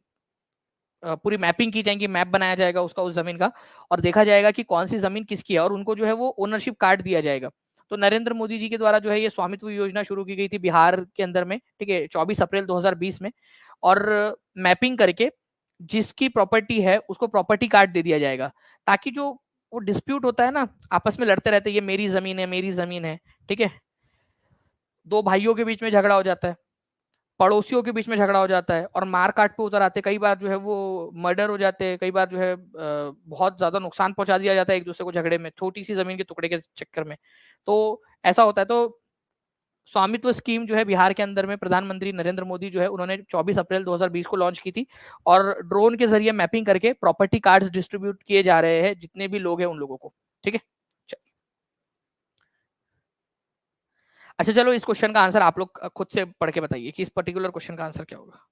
पूरी मैपिंग की जाएगी, मैप बनाया जाएगा उसका, उस जमीन का, और देखा जाएगा कि कौन सी जमीन किसकी है, और उनको जो है वो ओनरशिप कार्ड दिया जाएगा। तो नरेंद्र मोदी जी के द्वारा जो है ये स्वामित्व योजना शुरू की गई थी बिहार के अंदर में। ठीक है, 24 अप्रैल 2020 में। और मैपिंग करके जिसकी प्रॉपर्टी है उसको प्रॉपर्टी कार्ड दे दिया जाएगा, ताकि जो वो डिस्प्यूट होता है ना, आपस में लड़ते रहते, ये मेरी जमीन है, मेरी जमीन है, ठीक है, दो भाइयों के बीच में झगड़ा हो जाता है, पड़ोसियों के बीच में झगड़ा हो जाता है, और मार काट पे उतर आते, कई बार जो है वो मर्डर हो जाते हैं, कई बार जो है बहुत ज्यादा नुकसान पहुंचा दिया जाता है एक दूसरे को झगड़े में, छोटी सी जमीन के टुकड़े के चक्कर में। तो ऐसा होता है। तो स्वामित्व स्कीम जो है बिहार के अंदर में प्रधानमंत्री नरेंद्र मोदी जो है उन्होंने 24 अप्रैल 2020 को लॉन्च की थी, और ड्रोन के जरिए मैपिंग करके प्रॉपर्टी कार्ड्स डिस्ट्रीब्यूट किए जा रहे हैं जितने भी लोग हैं उन लोगों को। ठीक है, अच्छा चलो इस क्वेश्चन का आंसर आप लोग खुद से पढ़ के बताइए कि इस पर्टिकुलर क्वेश्चन का आंसर क्या होगा।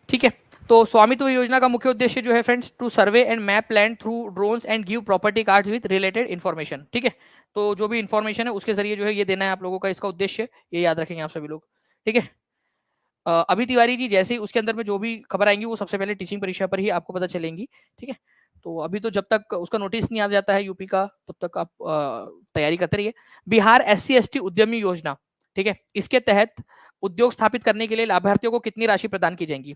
ठीक है, तो स्वामित्व योजना का मुख्य उद्देश्य जो है friends, to survey and map land through drones and give property cards with related information. ठीक है, तो जो भी इन्फॉर्मेशन है उसके जरिए जो है ये देना है आप लोगों का, इसका उद्देश्य ये याद रखेंगे आप सभी लोग। ठीक है, अभी तिवारी जी जैसे ही उसके अंदर में जो भी खबर आएंगी वो सबसे पहले टीचिंग परीक्षा पर ही आपको पता चलेंगी। ठीक है, तो अभी तो जब तक उसका नोटिस नहीं आ जाता है यूपी का, तब तक आप तैयारी करते रहिए। बिहार SC/ST उद्यमी योजना, ठीक है, इसके तहत उद्योग स्थापित करने के लिए लाभार्थियों को कितनी राशि प्रदान की जाएगी?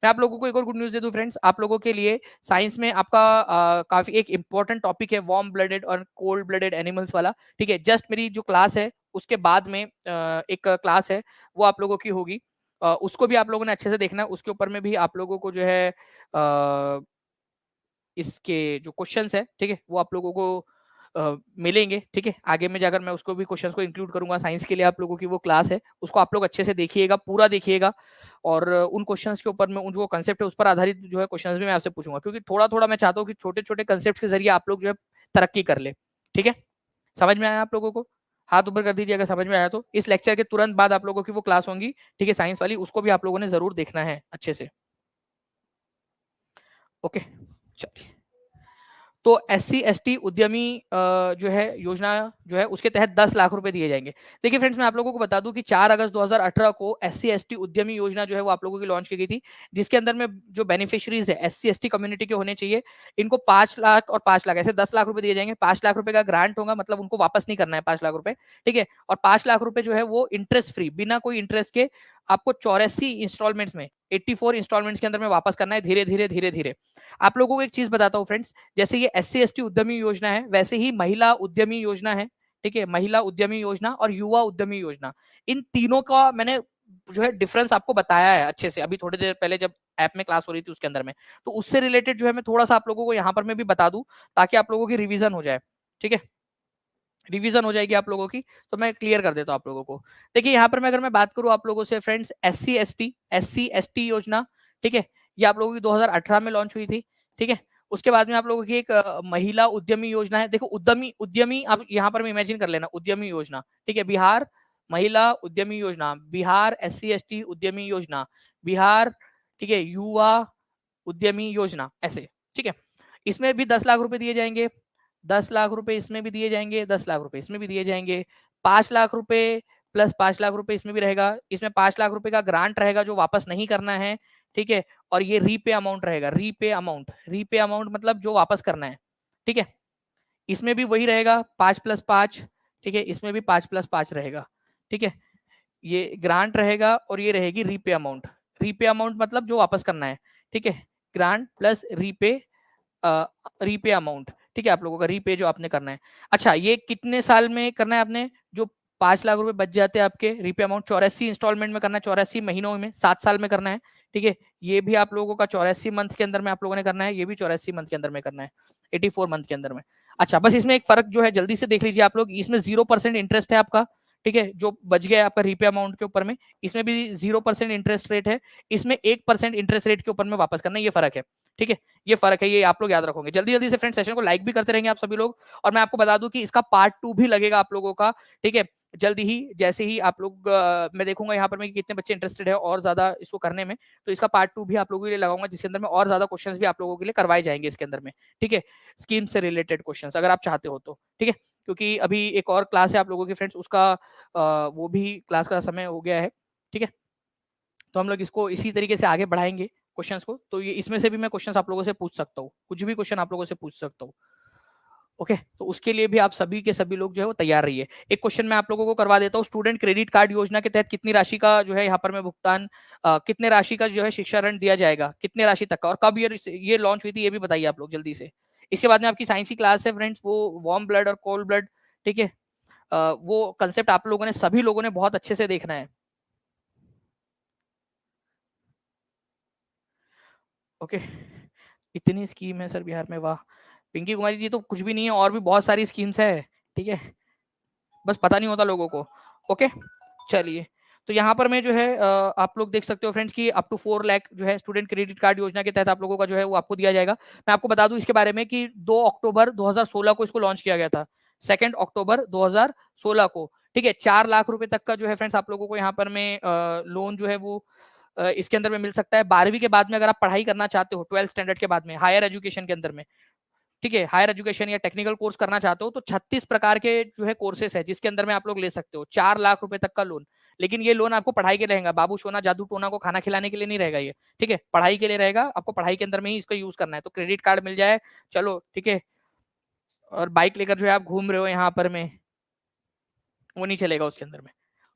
मैं आप लोगों को एक और गुड न्यूज दे दूं फ्रेंड्स, आप लोगों के लिए साइंस में आपका काफी एक इंपॉर्टेंट टॉपिक है वार्म ब्लडेड और कोल्ड ब्लडेड एनिमल्स वाला। ठीक है, जस्ट मेरी जो क्लास है उसके बाद में एक क्लास है वो आप लोगों की होगी, उसको भी आप लोगों ने अच्छे से देखना है। उसके ऊपर में भी आप लोगों को जो है इसके जो क्वेश्चंस है, ठीक है, वो आप लोगों को मिलेंगे। ठीक है, आगे में जाकर मैं उसको भी क्वेश्चंस को इंक्लूड करूंगा। साइंस के लिए आप लोगों की वो क्लास है, उसको आप लोग अच्छे से देखिएगा, पूरा देखिएगा, और उन क्वेश्चंस के ऊपर में उन जो कंसेप्ट है उस पर आधारित जो है क्वेश्चंस भी मैं आपसे पूछूंगा, क्योंकि थोड़ा थोड़ा मैं चाहता हूँ कि छोटे छोटे कंसेप्ट के जरिए आप लोग जो है तरक्की कर ले। ठीक है, समझ में आया आप लोगों को? हाथ ऊपर कर दीजिए अगर समझ में आया तो। इस लेक्चर के तुरंत बाद आप लोगों की वो क्लास होंगी, ठीक है, साइंस वाली, उसको भी आप लोगों ने जरूर देखना है अच्छे से। ओके, चलिए। तो SC ST उद्यमी जो है योजना जो है उसके तहत 10 लाख रुपए दिए जाएंगे। देखिए फ्रेंड्स, मैं आप लोगों को बता दूं कि 4 अगस्त 2018 को SC ST उद्यमी योजना जो है वो आप लोगों की लॉन्च की गई थी, जिसके अंदर में जो बेनिफिशियरीज है SC ST कम्युनिटी के होने चाहिए। इनको 5 लाख और 5 लाख ऐसे 10 लाख रुपए दिए जाएंगे। 5 लाख रुपए का ग्रांट होगा, मतलब उनको वापस नहीं करना है 5 लाख रुपए, ठीक है। और 5 लाख रुपए जो है वो इंटरेस्ट फ्री, बिना कोई इंटरेस्ट के आपको 84 इंस्टॉलमेंट्स में 84 इंस्टॉलमेंट्स के अंदर में वापस करना है, धीरे धीरे धीरे धीरे। आप लोगों को एक चीज बताता हूँ फ्रेंड्स, जैसे ये SC ST उद्यमी योजना है, वैसे ही महिला उद्यमी योजना है। ठीक है, महिला उद्यमी योजना और युवा उद्यमी योजना, इन तीनों का मैंने जो है डिफरेंस आपको बताया है अच्छे से अभी थोड़ी देर पहले जब ऐप में क्लास हो रही थी उसके अंदर में। तो उससे रिलेटेड जो है मैं थोड़ा सा आप लोगों को यहाँ पर मैं भी बता दूं, ताकि आप लोगों की रिवीजन हो जाए। ठीक है, रिवीजन हो जाएगी आप लोगों की, तो मैं क्लियर कर देता हूँ आप लोगों को। देखिए यहाँ पर मैं अगर मैं बात करूँ आप लोगों से फ्रेंड्स, SC ST योजना, ठीक है, ये आप लोगों की 2018 में लॉन्च हुई थी। ठीक है, उसके बाद में आप लोगों की एक महिला उद्यमी योजना है। देखो उद्यमी उद्यमी आप यहाँ पर मैं इमेजिन कर लेना, उद्यमी योजना, ठीक है, बिहार महिला उद्यमी योजना, बिहार SC ST उद्यमी योजना, बिहार, ठीक है, युवा उद्यमी योजना, ऐसे। ठीक है, इसमें भी 10 लाख रुपए दिए जाएंगे, 10 लाख रुपए इसमें भी दिए जाएंगे, 10 लाख रुपए इसमें भी दिए जाएंगे, 5 लाख रुपए प्लस 5 लाख रुपए इसमें भी रहेगा। इसमें 5 लाख रुपए का ग्रांट रहेगा जो वापस नहीं करना है। ठीक है, और ये रीपे अमाउंट रहेगा, रीपे अमाउंट मतलब जो वापस करना है। ठीक है, इसमें भी वही रहेगा 5+5। ठीक है, इसमें भी 5+5 रहेगा। ठीक है, ये ग्रांट रहेगा और ये रहेगी रीपे अमाउंट। रीपे अमाउंट मतलब जो वापस करना है। ठीक है, ग्रांट प्लस रीपे अमाउंट। ठीक है, आप लोगों का रीपे जो आपने करना है। अच्छा, ये कितने साल में करना है आपने? जो 5 लाख रुपए बच जाते हैं आपके रीपे अमाउंट, 84 इंस्टॉलमेंट में करना है, 84 महीनों में, 7 साल में करना है। ठीक है, ये भी आप लोगों का 84 मंथ के अंदर में आप लोगों ने करना है, ये भी 84 मंथ के अंदर में करना है, 84 मंथ के अंदर में। अच्छा, बस इसमें एक फर्क जो है जल्दी से देख लीजिए आप लोग, इसमें 0% इंटरेस्ट है आपका। ठीक है, जो बच गया आपका रीपे अमाउंट के ऊपर में, इसमें भी 0% इंटरेस्ट रेट है। इसमें 1% इंटरेस्ट रेट के ऊपर में वापस करना है, ये फर्क है। ठीक है, ये फर्क है, ये आप लोग याद रखोगे। जल्दी जल्दी से फ्रेंड सेशन को लाइक भी करते रहेंगे आप सभी लोग। और मैं आपको बता दूं कि इसका पार्ट 2 भी लगेगा आप लोगों का। ठीक है, जल्दी ही, जैसे ही आप लोग मैं देखूंगा यहाँ पर मैं कितने बच्चे इंटरेस्टेड है और ज्यादा इसको करने में, तो इसका पार्ट 2 भी आप लोगों के लिए लगाऊंगा, जिसके अंदर में और ज्यादा क्वेश्चंस भी आप लोगों के लिए करवाए जाएंगे इसके अंदर में। ठीक है, स्कीम से रिलेटेड क्वेश्चंस अगर आप चाहते हो तो। ठीक है, क्योंकि अभी एक और क्लास है आप लोगों की फ्रेंड्स, उसका वो भी क्लास का समय हो गया है। ठीक है, तो हम लोग इसको इसी तरीके से आगे बढ़ाएंगे क्वेश्चंस को। तो ये इसमें से भी मैं क्वेश्चंस आप लोगों से पूछ सकता हूँ, कुछ भी क्वेश्चन आप लोगों से पूछ सकता हूँ। ओके, तो उसके लिए भी आप सभी के सभी लोग जो है वो तैयार रहिए। एक क्वेश्चन मैं आप लोगों को करवा देता हूँ, स्टूडेंट क्रेडिट कार्ड योजना के तहत कितनी राशि का जो है यहाँ पर मैं भुगतान, कितने राशि का जो है शिक्षा ऋण दिया जाएगा, कितने राशि तक का, और कब ये लॉन्च हुई थी, ये भी बताइए आप लोग जल्दी से। इसके बाद में आपकी साइंस की क्लास है फ्रेंड्स, वो वार्म ब्लड और कोल्ड ब्लड। ठीक है, वो कंसेप्ट आप लोगों ने सभी लोगों ने बहुत अच्छे से देखना है। ओके, इतनी स्कीम है सर बिहार में, वाह। पिंकी कुमारी जी, तो कुछ भी नहीं है, और भी बहुत सारी स्कीम्स है। ठीक है, बस पता नहीं होता लोगों को। ओके, चलिए। तो यहाँ पर मैं जो है आप लोग देख सकते हो फ्रेंड्स कि अप टू 4 लाख जो है स्टूडेंट क्रेडिट कार्ड योजना के तहत आप लोगों का जो है वो आपको दिया जाएगा। मैं आपको बता दूं इसके बारे में कि 2 अक्टूबर 2016 को इसको लॉन्च किया गया था, 2 अक्टूबर 2016 को। ठीक है, 4 लाख रुपए तक का जो है फ्रेंड्स आप लोगों को यहाँ पर में लोन जो है वो इसके अंदर में मिल सकता है। 12वीं के बाद में अगर आप पढ़ाई करना चाहते हो, 12th स्टैंडर्ड के बाद में हायर एजुकेशन के अंदर में, ठीक है, हायर एजुकेशन या टेक्निकल कोर्स करना चाहते हो, तो 36 प्रकार के जो है कोर्सेस है जिसके अंदर में आप लोग ले सकते हो, 4 लाख रुपए तक का लोन। लेकिन ये लोन आपको पढ़ाई के रहेगा, बाबू सोना जादू टोना को खाना खिलाने के लिए नहीं रहेगा ये। ठीक है, पढ़ाई के लिए रहेगा, आपको पढ़ाई के अंदर में ही इसका यूज करना है। तो क्रेडिट कार्ड मिल जाए, चलो ठीक है, और बाइक लेकर जो है आप घूम रहे हो यहाँ पर में, वो नहीं चलेगा उसके अंदर में।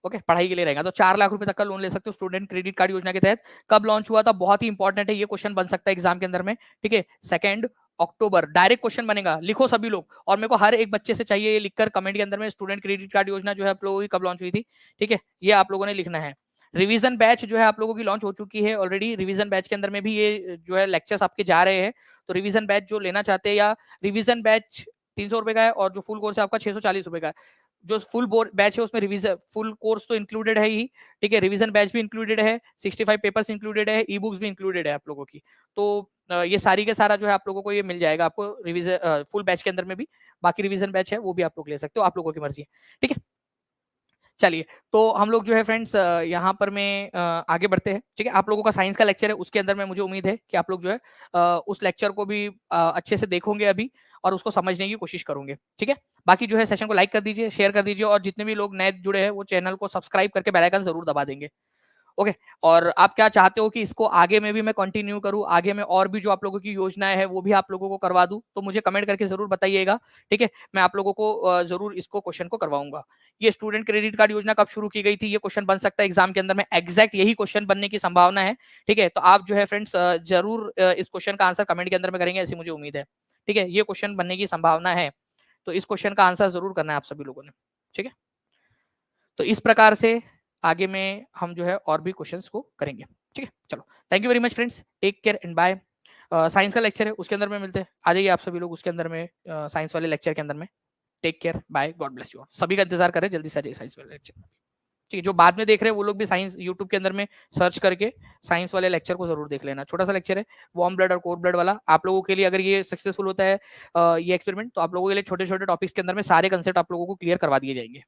ओके, पढ़ाई के लिए रहेगा तो 4 लाख रुपए तक का लोन ले सकते हो स्टूडेंट क्रेडिट कार्ड योजना के तहत। कब लॉन्च हुआ था, बहुत ही इंपॉर्टेंट है, ये क्वेश्चन बन सकता है एग्जाम के अंदर में, ठीक है। 2 अक्टूबर डायरेक्ट क्वेश्चन बनेगा, लिखो सभी लोग, और मेरे को हर एक बच्चे से चाहिए ये लिखकर कमेंट के अंदर में स्टूडेंट क्रेडिट कार्ड योजना जो है आप लोगों की कब लॉन्च हुई थी, ठीक है, ये आप लोगों ने लिखना है। रिवीजन बैच जो है आप लोगों की लॉन्च हो चुकी है ऑलरेडी, रिवीजन बैच के अंदर में भी ये जो है लेक्चर्स आपके जा रहे हैं। तो रिवीजन बैच जो लेना चाहते हैं, या रिवीजन बैच 300 रुपए का है और जो फुल कोर्स है आपका 640 रुपए का है। जो फुल बैच है उसमें रिवीजन फुल कोर्स तो इंक्लूडेड है ही, ठीक है, रिवीजन बैच भी इंक्लूडेड है, 65 पेपर्स इंक्लूडेड है, ई बुक्स भी इंक्लूडेड है आप लोगों की। तो ये सारी के सारा जो है आप लोगों को ये मिल जाएगा आपको रिवीजन फुल बैच के अंदर में भी। बाकी रिवीजन बैच है वो भी आप लोग ले सकते हो, आप लोगों की मर्जी है, ठीक है। चलिए, तो हम लोग जो है फ्रेंड्स यहाँ पर में आगे बढ़ते हैं, ठीक है। आप लोगों का साइंस का लेक्चर है, उसके अंदर में मुझे उम्मीद है कि आप लोग जो है उस लेक्चर को भी अच्छे से देखोगे अभी, और उसको समझने की कोशिश करोगे, ठीक है। बाकी जो है सेशन को लाइक कर दीजिए, शेयर कर दीजिए, और जितने भी लोग नए जुड़े हैं वो चैनल को सब्सक्राइब करके बेल आइकन जरूर दबा देंगे। ओके, और आप क्या चाहते हो कि इसको आगे में भी मैं कंटिन्यू करूं, आगे में और भी जो आप लोगों की योजनाएं है वो भी आप लोगों को करवा दूं, तो मुझे कमेंट करके जरूर बताइएगा, ठीक है। मैं आप लोगों को जरूर इसको क्वेश्चन को करवाऊंगा। ये स्टूडेंट क्रेडिट कार्ड योजना कब शुरू की गई थी, ये क्वेश्चन बन सकता है एग्जाम के अंदर में, एग्जैक्ट यही क्वेश्चन बनने की संभावना है, ठीक है। तो आप जो है फ्रेंड्स जरूर इस क्वेश्चन का आंसर कमेंट के अंदर में करेंगे, ऐसी मुझे उम्मीद है, ठीक है। ये क्वेश्चन बनने की संभावना है, तो इस क्वेश्चन का आंसर जरूर करना है आप सभी लोगों ने, ठीक है। तो इस प्रकार से आगे में हम जो है और भी क्वेश्चंस को करेंगे, ठीक है। चलो, thank you very much friends, take care and bye. Science का लेक्चर है उसके अंदर में मिलते हैं, आ जाइए आप सभी लोग उसके अंदर में, साइंस वाले लेक्चर के अंदर में। Take care, bye, God bless you, सभी का इंतजार करें, जल्दी से आ जाइए साइंस वाले लेक्चर, ठीक है। जो बाद में देख रहे हैं वो लोग भी साइंस यूट्यूब के अंदर में सर्च करके साइंस वाले लेक्चर को जरूर देख लेना। छोटा सा लेक्चर है, वार्म ब्लड और कोल्ड ब्लड वाला, आप लोगों के लिए अगर ये सक्सेसफुल होता है ये एक्सपेरिमेंट, तो आप लोगों के लिए छोटे छोटे टॉपिक्स के अंदर में सारे कंसेप्ट आप लोगों को क्लियर करवा दिए जाएंगे।